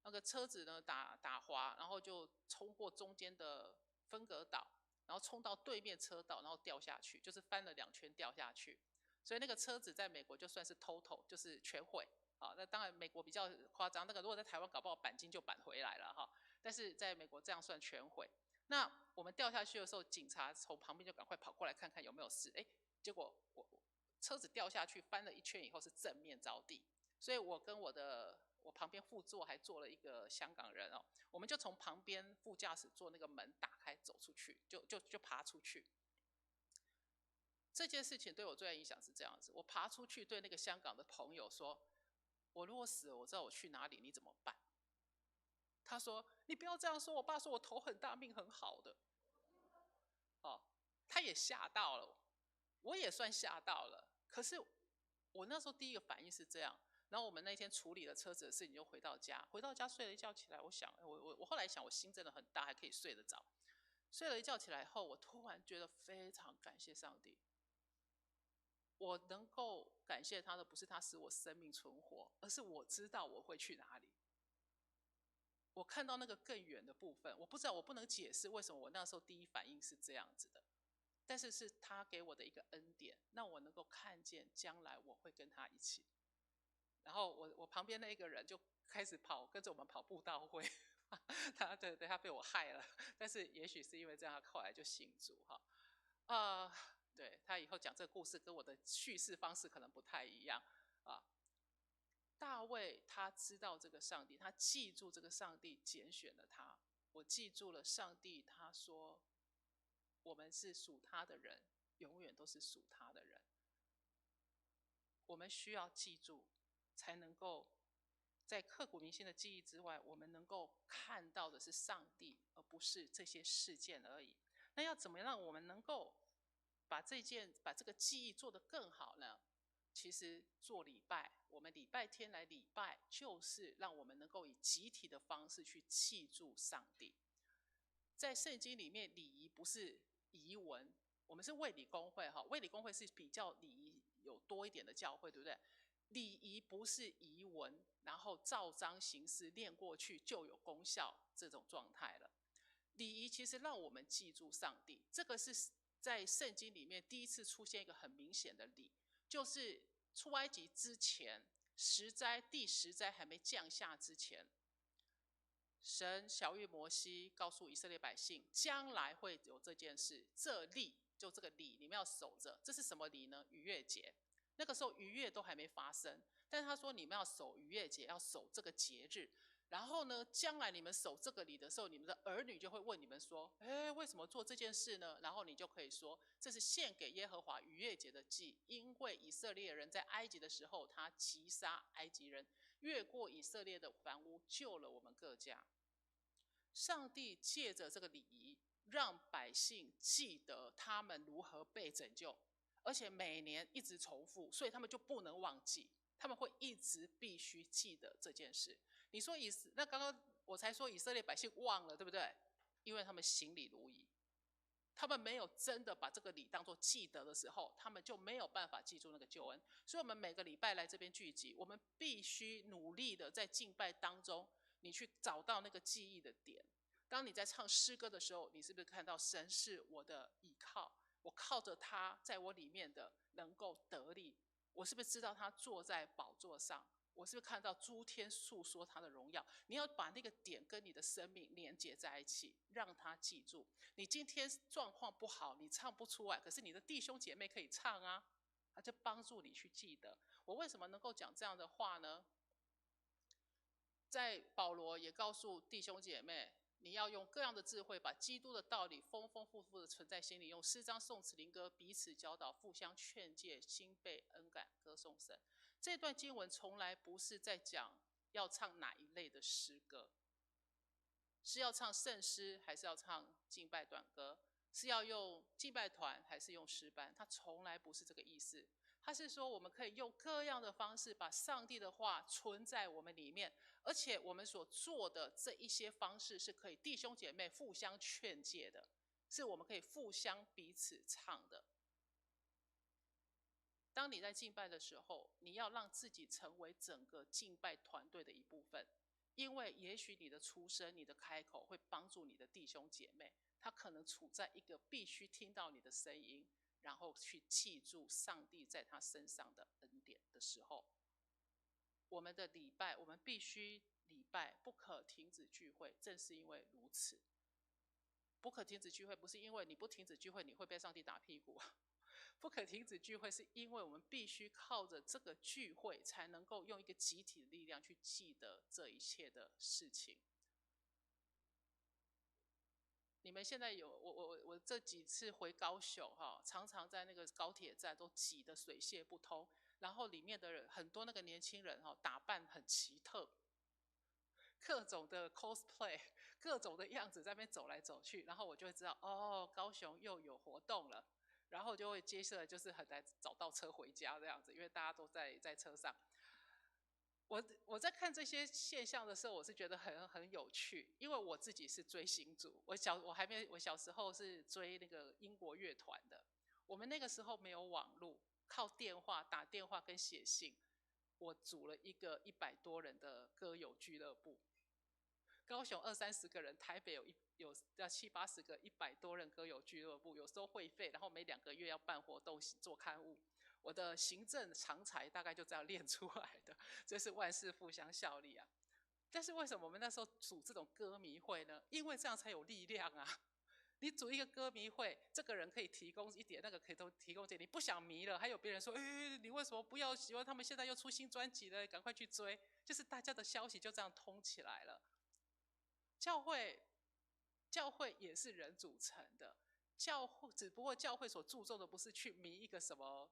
那个车子呢打滑，然后就冲过中间的分隔岛，然后冲到对面车道，然后掉下去，就是翻了2圈掉下去。所以那个车子在美国就算是 total， 就是全毁。那当然美国比较夸张，那个如果在台湾搞不好钣金就钣回来了哈，但是在美国这样算全毁。那我们掉下去的时候，警察从旁边就赶快跑过来看看有没有事，结果车子掉下去翻了1圈以后是正面着地，所以我跟我旁边副座还坐了一个香港人哦，我们就从旁边副驾驶座那个门打开走出去，就爬出去。这件事情对我最大影响是这样子，我爬出去对那个香港的朋友说，我如果死了，我知道我去哪里，你怎么办？他说你不要这样说，我爸说我头很大命很好的。他也吓到了，我也算吓到了，可是我那时候第一个反应是这样。然后我们那天处理了车子的事情，就回到家睡了一觉起来，我想我后来想我心真的很大，还可以睡得着。睡了一觉起来后，我突然觉得非常感谢上帝。我能够感谢他的不是他使我生命存活，而是我知道我会去哪里。我看到那个更远的部分，我不知道，我不能解释为什么我那时候第一反应是这样子的，但是是他给我的一个恩典，让我能够看见将来我会跟他一起。然后我旁边那一个人就开始跟着我们跑布道会，他被我害了，但是也许是因为这样，他后来就信主哈。对，他以后讲这个故事跟我的叙事方式可能不太一样啊。大卫他知道这个上帝，他记住这个上帝拣选了他。我记住了上帝，他说我们是属他的人，永远都是属他的人。我们需要记住，才能够在刻骨铭心的记忆之外，我们能够看到的是上帝，而不是这些事件而已。那要怎么让我们能够把这个记忆做得更好呢？其实做礼拜，我们礼拜天来礼拜，就是让我们能够以集体的方式去记住上帝。在圣经里面，礼仪不是仪文，我们是卫理公会哈，卫理公会是比较礼仪有多一点的教会，对不对？礼仪不是仪文，然后照章行事，念过去就有功效这种状态了。礼仪其实让我们记住上帝，这个是在圣经里面第一次出现一个很明显的礼，就是出埃及之前第10灾还没降下之前，神晓谕摩西，告诉以色列百姓，将来会有这件事，这礼就这个礼你们要守着。这是什么礼呢？逾越节。那个时候逾越都还没发生，但是他说你们要守逾越节，要守这个节日。然后呢，将来你们守这个礼的时候，你们的儿女就会问你们说，为什么做这件事呢？然后你就可以说，这是献给耶和华逾越节的祭，因为以色列人在埃及的时候，他击杀埃及人，越过以色列的房屋，救了我们各家。上帝借着这个礼仪，让百姓记得他们如何被拯救，而且每年一直重复，所以他们就不能忘记，他们会一直必须记得这件事。你说那刚刚我才说以色列百姓忘了，对不对？因为他们行礼如仪，他们没有真的把这个礼当作记得的时候，他们就没有办法记住那个救恩。所以我们每个礼拜来这边聚集，我们必须努力的在敬拜当中，你去找到那个记忆的点。当你在唱诗歌的时候，你是不是看到神是我的依靠，我靠着他在我里面的能够得力？我是不是知道他坐在宝座上？我是不是看到诸天述说他的荣耀？你要把那个点跟你的生命连接在一起，让他记住。你今天状况不好，你唱不出来，可是你的弟兄姐妹可以唱啊，他就帮助你去记得。我为什么能够讲这样的话呢？在保罗也告诉弟兄姐妹，你要用各样的智慧，把基督的道理丰丰富富的存在心里，用诗章、颂词、灵歌彼此教导，互相劝诫，心被恩感，歌颂神。这段经文从来不是在讲要唱哪一类的诗歌，是要唱圣诗还是要唱敬拜短歌？是要用敬拜团还是用诗班？它从来不是这个意思。它是说我们可以用各样的方式把上帝的话存在我们里面，而且我们所做的这一些方式是可以弟兄姐妹互相劝诫的，是我们可以互相彼此唱的。当你在敬拜的时候，你要让自己成为整个敬拜团队的一部分，因为也许你的出声、你的开口会帮助你的弟兄姐妹，他可能处在一个必须听到你的声音，然后去记住上帝在他身上的恩典的时候。我们的礼拜，我们必须礼拜，不可停止聚会，正是因为如此。不可停止聚会，不是因为你不停止聚会你会被上帝打屁股，不可停止聚会是因为我们必须靠着这个聚会才能够用一个集体的力量去记得这一切的事情。你们现在有我这几次回高雄常常在那个高铁站都挤得水泄不通，然后里面的人很多那个年轻人打扮很奇特，各种的 cosplay， 各种的样子在那边走来走去，然后我就会知道哦，高雄又有活动了，然后就会接下来就是很难找到车回家这样子，因为大家都在车上。我在看这些现象的时候，我是觉得很有趣，因为我自己是追星族，我小时候是追那个英国乐团的，我们那个时候没有网络，靠电话打电话跟写信，我组了一个100多人的歌友俱乐部，高雄20-30个人，台北有70-80个100多人歌友俱乐部，有收会费，然后每2个月要办活动做刊物。我的行政长才大概就这样练出来的，这是万事互相效力啊。但是为什么我们那时候组这种歌迷会呢？因为这样才有力量啊。你组一个歌迷会，这个人可以提供一点，那个可以都提供一点，你不想迷了，还有别人说，你为什么不要喜欢他们现在又出新专辑了，赶快去追，就是大家的消息就这样通起来了。教会也是人组成的，只不过教会所注重的不是去迷一个什么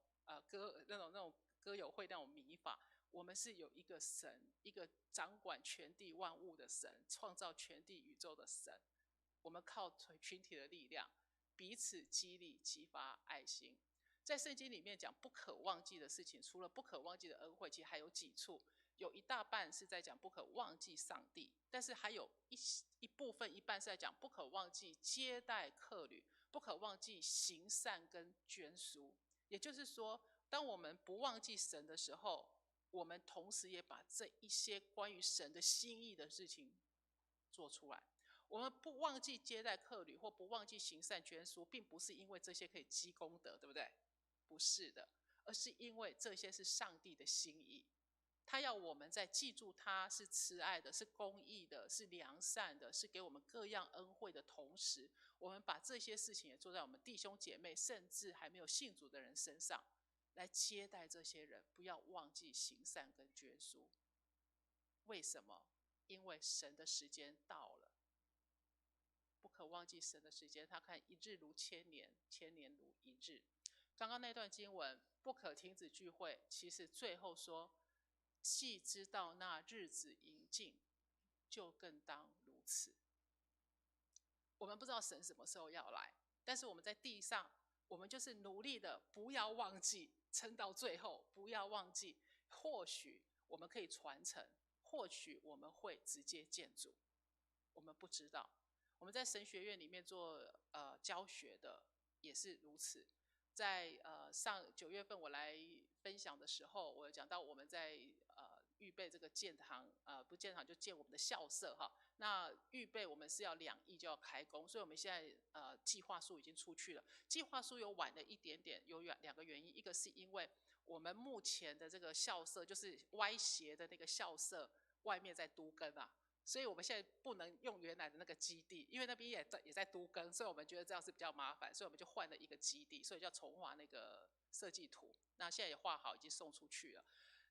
那种歌友会那种迷法，我们是有一个神，一个掌管全地万物的神，创造全地宇宙的神，我们靠群体的力量彼此激励激发爱心。在圣经里面讲不可忘记的事情，除了不可忘记的恩惠，其实还有几处，有一大半是在讲不可忘记上帝，但是还有一部分一半是在讲不可忘记接待客旅，不可忘记行善跟捐书。也就是说，当我们不忘记神的时候，我们同时也把这一些关于神的心意的事情做出来。我们不忘记接待客旅或不忘记行善捐书，并不是因为这些可以积功德，对不对？不是的，而是因为这些是上帝的心意，他要我们在记住他是慈爱的，是公义的，是良善的，是给我们各样恩惠的同时，我们把这些事情也做在我们弟兄姐妹甚至还没有信主的人身上，来接待这些人，不要忘记行善跟捐书。为什么？因为神的时间到了，不可忘记神的时间。他看1日如1000年，1000年如1日。刚刚那段经文不可停止聚会，其实最后说，既知道那日子临近，就更当如此。我们不知道神什么时候要来，但是我们在地上，我们就是努力的不要忘记，撑到最后，不要忘记。或许我们可以传承，或许我们会直接见主，我们不知道。我们在神学院里面做教学的也是如此。在9月份我来分享的时候，我有讲到我们在预备这个建堂，不建堂就建我们的校舍哈。那预备我们是要2亿就要开工，所以我们现在计划书已经出去了。计划书有晚了一点点，有2个原因，一个是因为我们目前的这个校舍就是歪斜的那个校舍外面在都更啊。所以我们现在不能用原来的那个基地，因为那边也在都更，所以我们觉得这样是比较麻烦，所以我们就换了一个基地，所以叫重画那个设计图。那现在也画好，已经送出去了。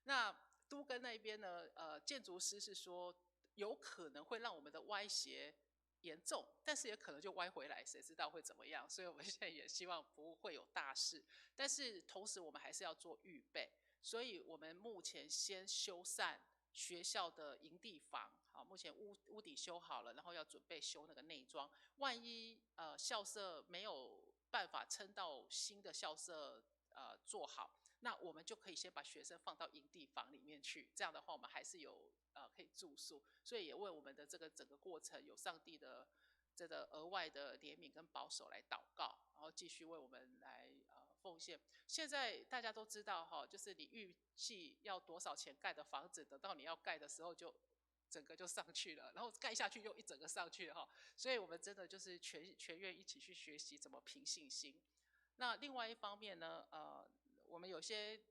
那都更那边呢，建筑师是说有可能会让我们的歪斜严重，但是也可能就歪回来，谁知道会怎么样？所以我们现在也希望不会有大事，但是同时我们还是要做预备，所以我们目前先修缮学校的营地房，好，目前屋顶修好了，然后要准备修那个内装。万一校舍没有办法撑到新的校舍做好，那我们就可以先把学生放到营地房里面去。这样的话，我们还是有可以住宿，所以也为我们的这个整个过程有上帝的这个额外的怜悯跟保守来祷告，然后继续为我们来奉献。现在大家都知道哈，就是你预计要多少钱盖的房子，等到你要盖的时候就整个就上去了，然后盖下去又一整个上去了哈。所以我们真的就是全院一起去学习怎么凭信心。那另外一方面呢，我们有些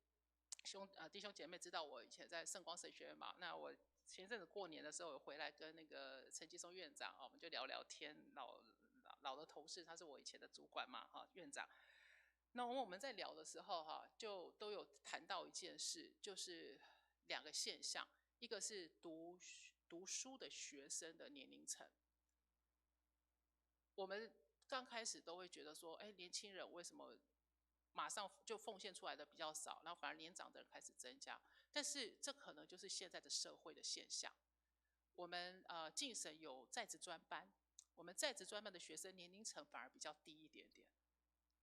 弟兄姐妹知道我以前在圣光神学院嘛，那我前阵子过年的时候有回来跟那个陈吉松院长我们就聊聊天，老的同事，他是我以前的主管嘛哈，院长。那我们在聊的时候哈，就都有谈到一件事，就是2个现象，一个是读书的学生的年龄层。我们刚开始都会觉得说，哎，年轻人为什么马上就奉献出来的比较少，然后反而年长的人开始增加？但是这可能就是现在的社会的现象。我们进神有在职专班，我们在职专班的学生年龄层反而比较低一点点，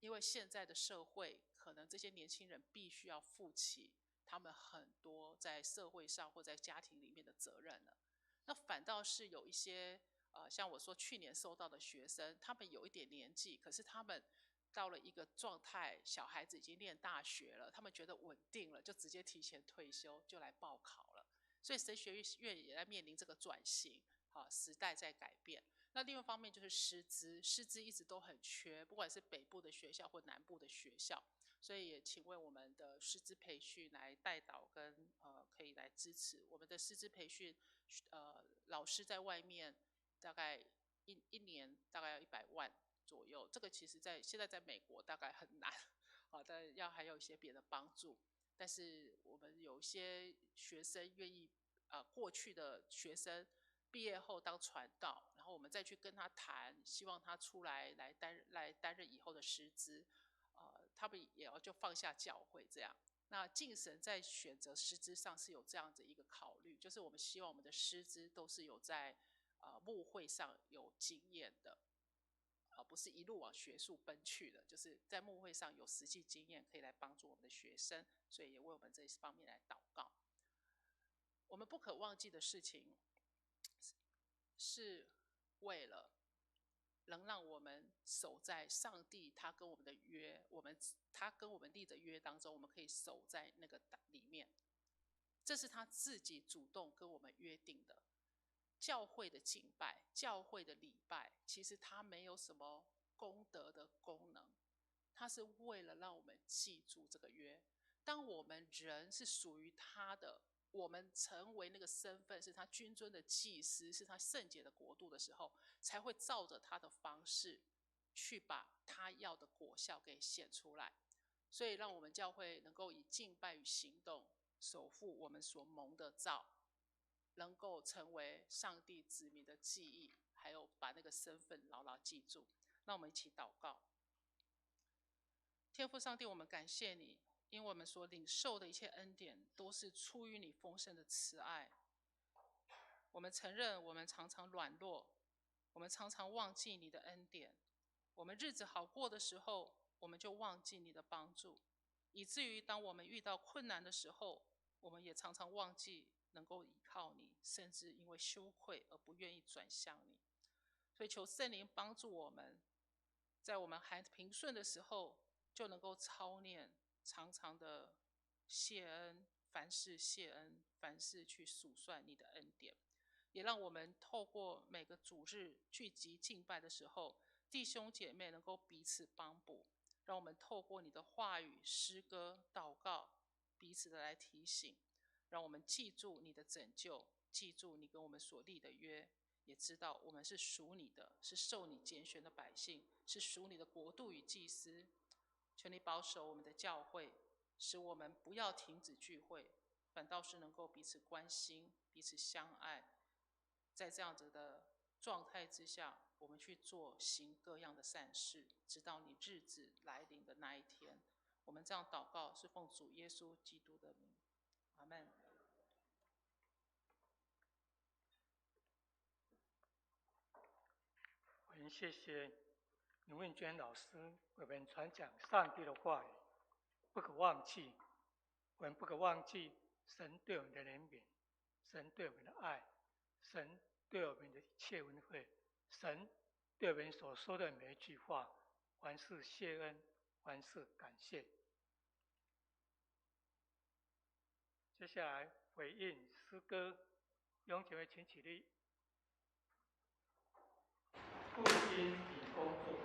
因为现在的社会可能这些年轻人必须要负起他们很多在社会上或在家庭里面的责任了。那反倒是有一些像我说去年收到的学生，他们有一点年纪，可是他们到了一个状态，小孩子已经念大学了，他们觉得稳定了，就直接提前退休，就来报考了。所以神学院也在面临这个转型，时代在改变。那另外一方面就是师资一直都很缺，不管是北部的学校或南部的学校，所以也请为我们的师资培训来带导跟可以来支持我们的师资培训。老师在外面大概一年大概要100万左右，这个其实现在在美国大概很难，但还有一些别的帮助。但是我们有一些学生愿意，过去的学生毕业后当传道，然后我们再去跟他谈，希望他出来担任以后的师资，他们也要就放下教会这样。那敬神在选择师资上是有这样子一个考虑，就是我们希望我们的师资都是有在牧会上有经验的，不是一路往学术奔去的，就是在牧会上有实际经验，可以来帮助我们的学生，所以也为我们这一方面来祷告。我们不可忘记的事情，是为了能让我们守在上帝他跟我们的约，他跟我们立的约当中，我们可以守在那个里面。这是他自己主动跟我们约定的。教会的敬拜，教会的礼拜，其实它没有什么功德的功能，它是为了让我们记住这个约。当我们人是属于他的，我们成为那个身份是他君尊的祭司，是他圣洁的国度的时候，才会照着他的方式去把他要的果效给显出来。所以让我们教会能够以敬拜与行动守护我们所蒙的召，能够成为上帝子民的记忆，还有把那个身份牢牢记住。那我们一起祷告。天父上帝，我们感谢你，因为我们所领受的一切恩典都是出于你丰盛的慈爱。我们承认我们常常软弱，我们常常忘记你的恩典，我们日子好过的时候，我们就忘记你的帮助，以至于当我们遇到困难的时候，我们也常常忘记能够依靠你，甚至因为羞愧而不愿意转向你。所以求圣灵帮助我们，在我们还平顺的时候，就能够操练常常的谢恩，凡事谢恩，凡事去数算你的恩典。也让我们透过每个主日聚集敬拜的时候，弟兄姐妹能够彼此帮补，让我们透过你的话语、诗歌、祷告，彼此的来提醒，让我们记住你的拯救，记住你跟我们所立的约，也知道我们是属你的，是受你拣选的百姓，是属你的国度与祭司。求你保守我们的教会，使我们不要停止聚会，反倒是能够彼此关心，彼此相爱。在这样子的状态之下，我们去行各样的善事，直到你日子来临的那一天。我们这样祷告是奉主耶稣基督的名，阿们。很谢谢林文娟老师为我们传讲上帝的话语，不可忘记，我们不可忘记神对我们的怜悯，神对我们的爱，神对我们的一切恩惠，神对我们所说的每一句话，凡事谢恩，凡事感谢。接下来回应诗歌，弟兄姐妹请起立。父亲以工作。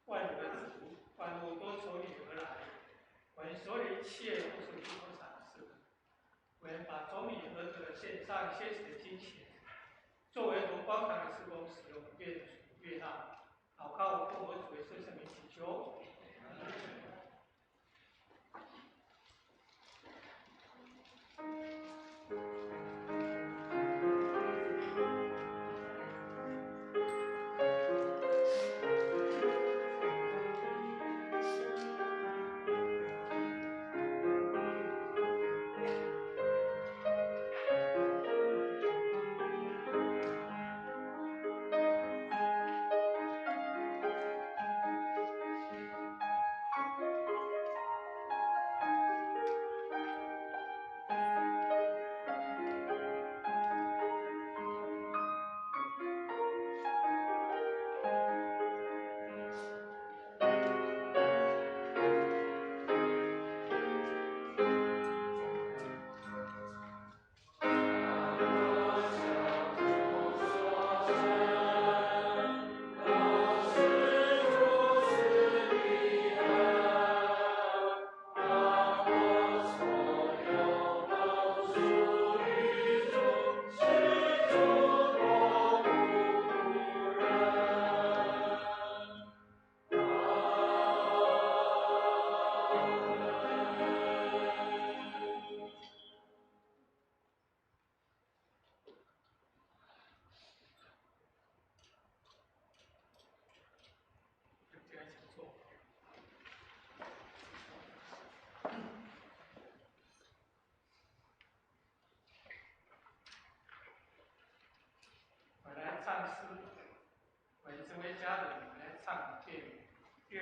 万有的主，万物都从你而来，我们所有的一切都是你所赏赐的。我们把从你而得的献上些许的金钱，作为同光堂的事工使用，愿主悦纳。祷告奉我主的圣名祈求。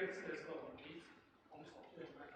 二次的时候，我们彼此拱手对麦。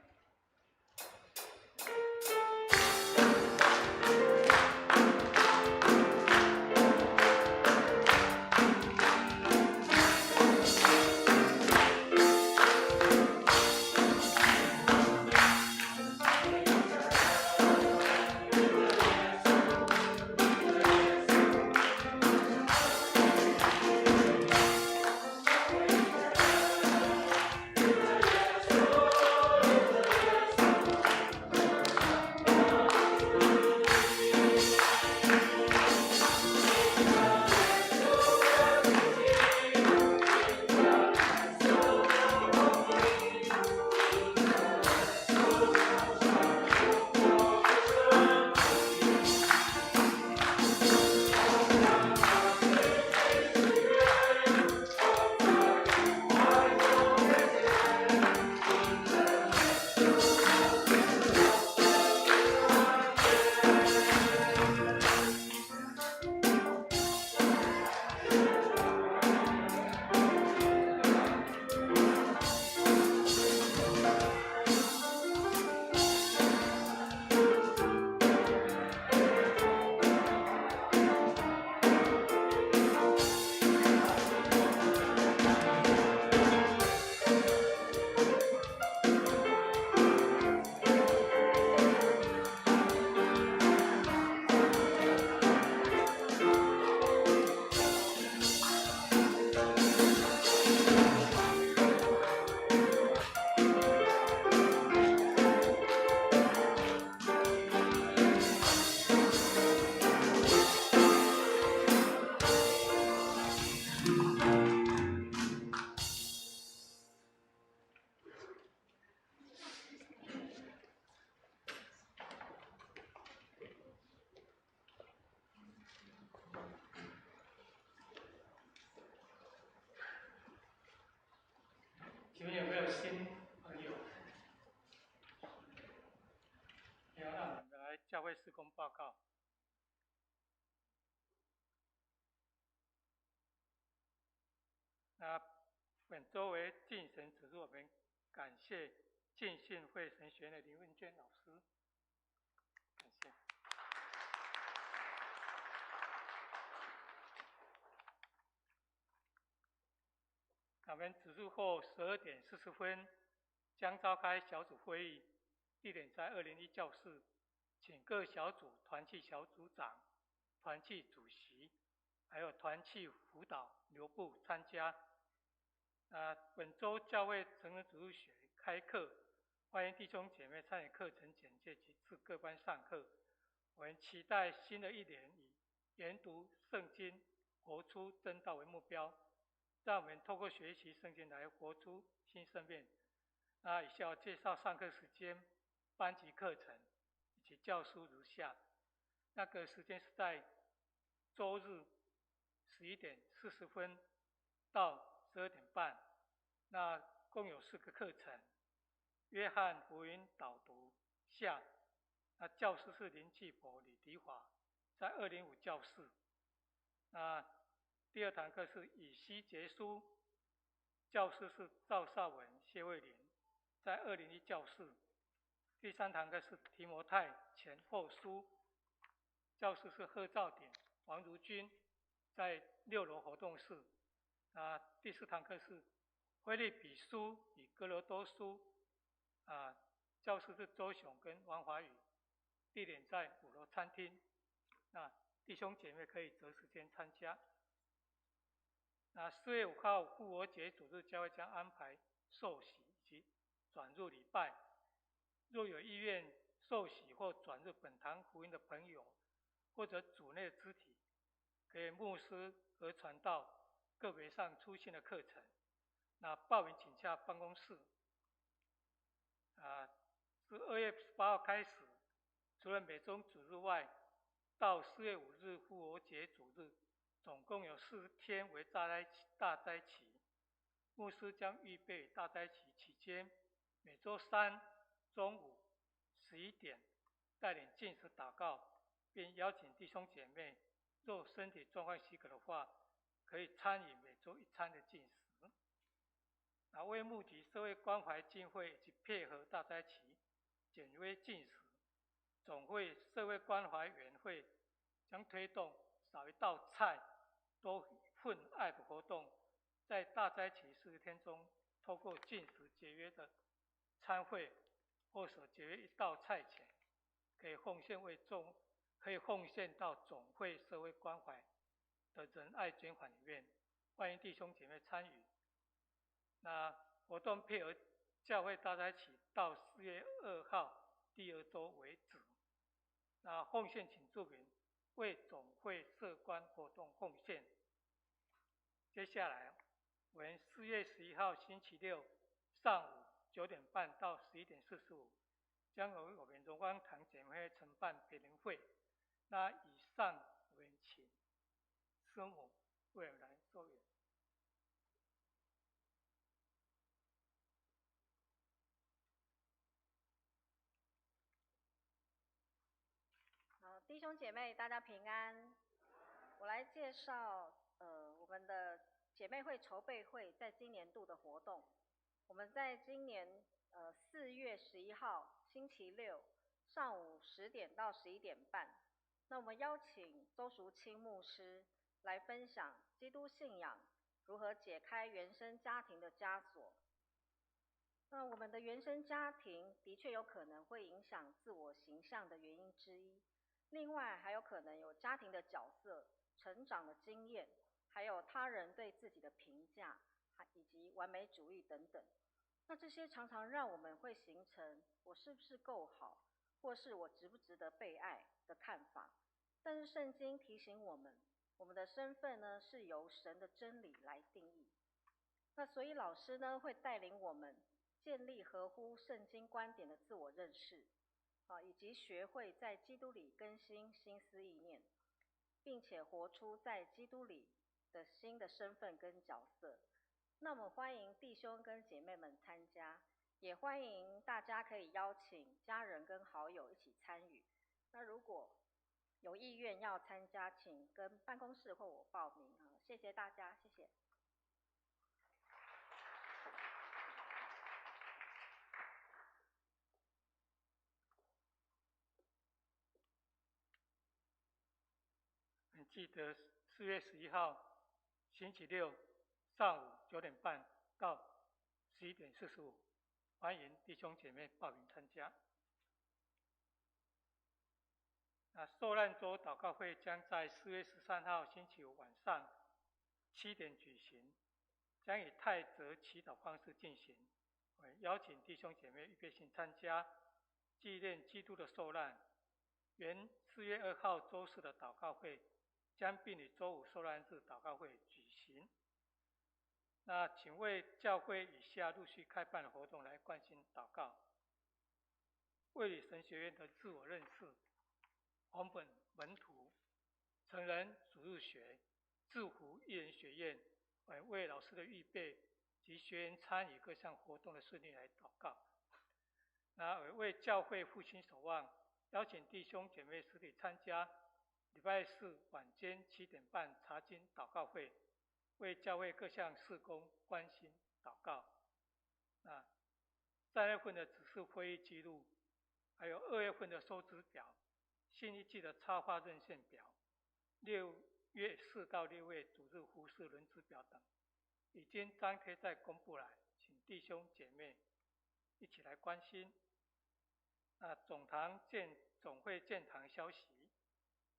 请问有没有新朋友？没有，那我们来教会事工报告。那本周为敬神指示，我们感谢浸信会神学院的林文娟老师，感谢。我们指示后12点40分将召开小组会议，地点在201教室，请各小组团契小组长、团契主席，还有团契辅导留部参加。本周教会成人主日学开课，欢迎弟兄姐妹参与课程简介及至各班上课。我们期待新的一年以研读圣经、活出真道为目标，让我们透过学习圣经来活出新生命。以下介绍上课时间、班级课程以及教书如下。那个时间是在周日11点40分到12点半，那共有4个课程。约翰福音导读下，那教师是林继博、李迪华，在205教室。那第2堂课是以西结书，教师是赵少文、谢慧玲，在201教室。第3堂课是提摩太前后书，教师是贺兆典、王如君，在6楼活动室。第4堂课是腓立比书与哥罗多书，教师是周雄跟王华宇，地点在5楼餐厅。那弟兄姐妹可以择时间参加。4月5号复活节主日，教会将安排受洗以及转入礼拜。若有意愿受洗或转入本堂福音的朋友，或者主内肢体，可以牧师和传道个别上出现的课程。那报名请洽办公室。自2月18号开始，除了每周主日外，到4月5日复活节主日，总共有40天为大斋期。牧师将预备大斋期期间，每周3中午11点带领禁食祷告，并邀请弟兄姐妹，若身体状况许可的话，可以参与每周1餐的禁食。为募集社会关怀经费以及配合大灾期减危进食，总会社会关怀委员会将推动少一道菜多份爱的活动，在大灾期40天中，透过进食节约的餐会或所节约一道菜钱，可以奉献到总会社会关怀的仁爱捐款里面，欢迎弟兄姐妹参与。那活动配合教会大灾期到4月2号第2周为止。那奉献请注明为总会社关活动奉献。接下来，我们4月11号星期六上午9点半到11点45，将由我们荣光堂姐妹会承办别人会。那以上我们请师母为我们来说明。弟兄姐妹，大家平安。我来介绍我们的姐妹会筹备会在今年度的活动。我们在今年4月11号星期六上午10点到11点半，那我们邀请周淑清牧师来分享基督信仰如何解开原生家庭的枷锁。那我们的原生家庭的确有可能会影响自我形象的原因之一。另外还有可能有家庭的角色、成长的经验，还有他人对自己的评价，以及完美主义等等。那这些常常让我们会形成我是不是够好，或是我值不值得被爱的看法。但是圣经提醒我们，我们的身份呢是由神的真理来定义。那所以老师呢会带领我们建立合乎圣经观点的自我认识。以及学会在基督里更新心思意念，并且活出在基督里的新的身份跟角色。那我们欢迎弟兄跟姐妹们参加，也欢迎大家可以邀请家人跟好友一起参与。那如果有意愿要参加，请跟办公室或我报名。谢谢大家，谢谢。记得4月11号星期六上午9点半到11点45，欢迎弟兄姐妹报名参加。那受难周祷告会将在4月13号星期五晚上7点举行，将以泰泽祈祷方式进行。我邀请弟兄姐妹预备性参加，纪念基督的受难。原4月2号周四的祷告会将并于周五受难日祷告会举行。那请为教会以下陆续开办的活动来关心祷告：卫理神学院的自我认识、红本门徒、成人主日学、制服艺人学院，为老师的预备及学员参与各项活动的顺利来祷告。那为教会复兴守望，邀请弟兄姐妹实体参加礼拜四晚间7点半查经祷告会，为教会各项事工关心祷告。3月份的指示会议记录，还有2月份的收支表、新一季的插画认线表、6月4到6月主日服事轮值表等，已经张贴在公布栏，请弟兄姐妹一起来关心。总会建堂消息，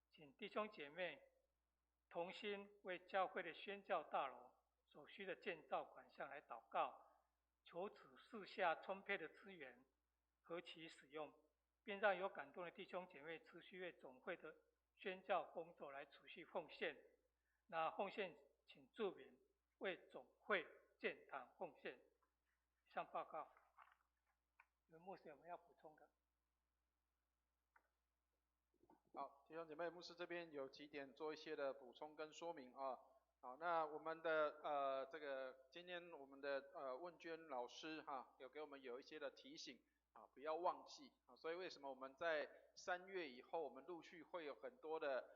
请弟兄姐妹同心为教会的宣教大楼所需的建造款项来祷告，求主赐下充沛的资源和其使用，并让有感动的弟兄姐妹持续为总会的宣教工作来持续奉献。那奉献请注明为总会建堂奉献。以上报告。有牧师有没有要补充的？好，弟兄姐妹，牧师这边有几点做一些的补充跟说明啊。好，那我们的今天我们的问娟老师有给我们有一些的提醒不要忘记所以为什么我们在3月以后，我们陆续会有很多的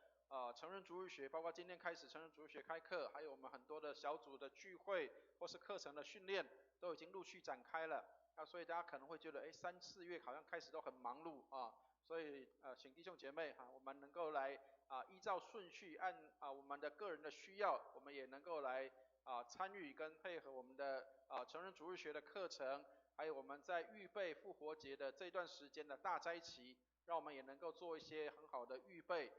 成人主日学，包括今天开始成人主日学开课，还有我们很多的小组的聚会或是课程的训练，都已经陆续展开了。所以大家可能会觉得，3、4月好像开始都很忙碌啊，所以请弟兄姐妹我们能够来依照顺序，按我们的个人的需要，我们也能够来参与跟配合我们的成人主日学的课程，还有我们在预备复活节的这段时间的大斋期，让我们也能够做一些很好的预备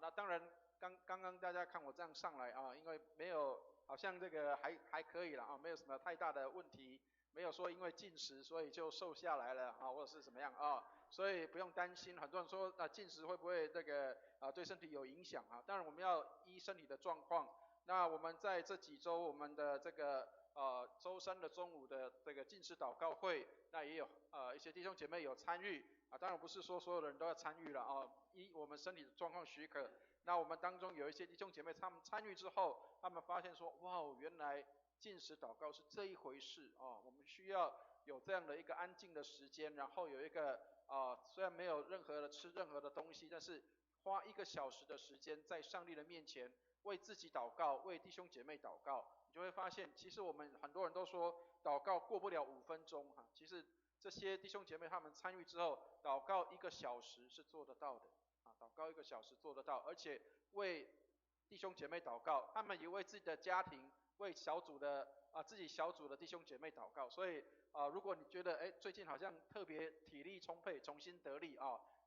那当然刚刚大家看我这样上来因为没有好像这个还可以了没有什么太大的问题。没有说因为禁食所以就瘦下来了或者是怎么样所以不用担心。很多人说禁食会不会这个对身体有影响当然我们要依身体的状况。那我们在这几周我们的这个周3的中午的这个禁食祷告会，那也有一些弟兄姐妹有参与当然不是说所有的人都要参与了依我们身体的状况许可。那我们当中有一些弟兄姐妹他们参与之后，他们发现说哇原来禁食祷告是这一回事我们需要有这样的一个安静的时间，然后有一个虽然没有吃任何的东西，但是花1个小时的时间在上帝的面前为自己祷告，为弟兄姐妹祷告，你就会发现其实我们很多人都说祷告过不了5分钟其实这些弟兄姐妹他们参与之后，祷告1个小时是做得到的祷告1个小时做得到，而且为弟兄姐妹祷告，他们也为自己的家庭，为小组的自己小组的弟兄姐妹祷告。所以如果你觉得最近好像特别体力充沛，重新得力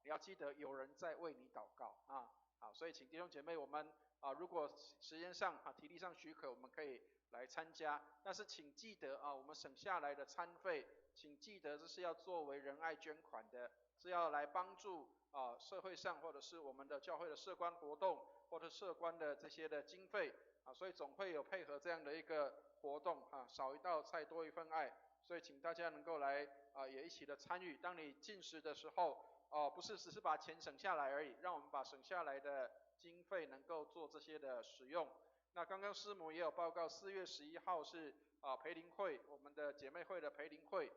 你要记得有人在为你祷告好，所以请弟兄姐妹我们如果时间上体力上许可，我们可以来参加。但是请记得我们省下来的餐费，请记得这是要作为仁爱捐款的，是要来帮助社会上或者是我们的教会的社关活动，或者社关的这些的经费所以总会有配合这样的一个活动少一道菜多一份爱。所以请大家能够来也一起的参与。当你禁食的时候不是只是把钱省下来而已，让我们把省下来的经费能够做这些的使用。那刚刚师母也有报告，4月11号是培灵会，我们的姐妹会的培灵会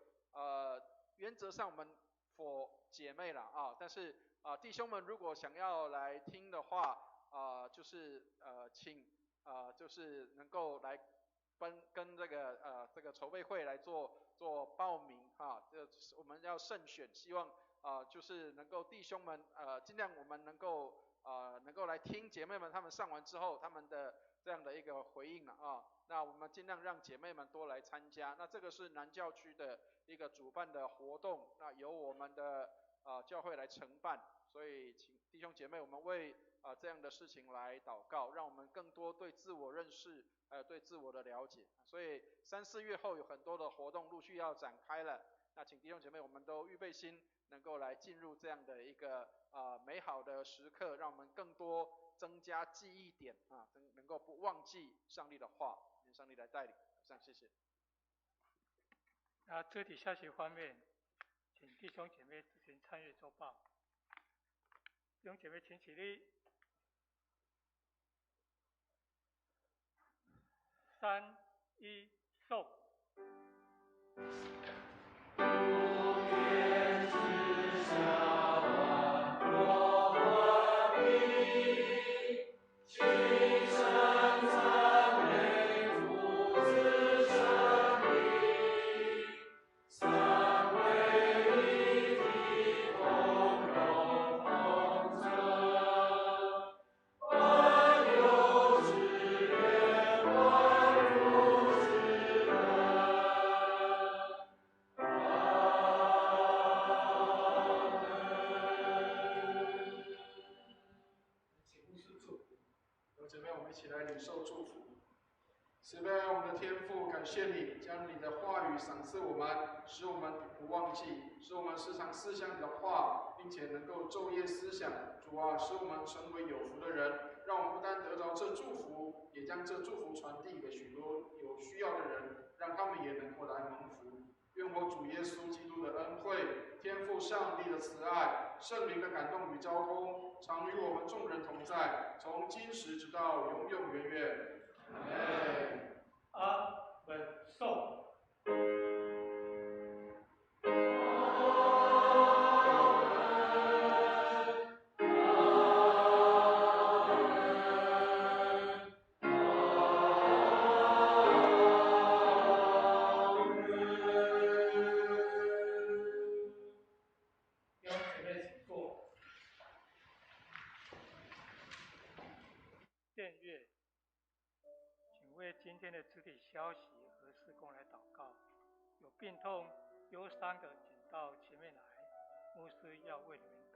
原则上我们for姐妹啦但是弟兄们如果想要来听的话就是请就是能够来跟这个筹备会来做报名我们要慎选，希望就是能够弟兄们尽量我们能够来听姐妹们他们上完之后他们的这样的一个回应那我们尽量让姐妹们多来参加。那这个是南教区的一个主办的活动，那由我们的教会来承办，所以请弟兄姐妹我们为这样的事情来祷告，让我们更多对自我认识对自我的了解。所以3、4月后有很多的活动陆续要展开了，那请弟兄姐妹我们都预备心，能够来进入这样的一个美好的时刻，让我们更多增加记忆点能够不忘记上帝的话，愿上帝来带领。以上谢谢。那肢体消息方面，请弟兄姐妹自行参与周报。弟兄姐妹请起立。3、1，送。慈悲我们的天父，感谢你将你的话语赏赐我们，使我们不忘记，使我们时常思想你的话，并且能够昼夜思想。主啊，使我们成为有福的人，让我们不单得着这祝福，也将这祝福传递给许多有需要的人，让他们也能够来蒙福。愿我主耶稣基督的恩惠、天父上帝的慈爱、圣灵的感动与交通，常与我们众人同在，从今时直到永永远远。阿门。颂。为今天的肢体消息和事工来祷告。有病痛、忧伤的，请到前面来，牧师要为你们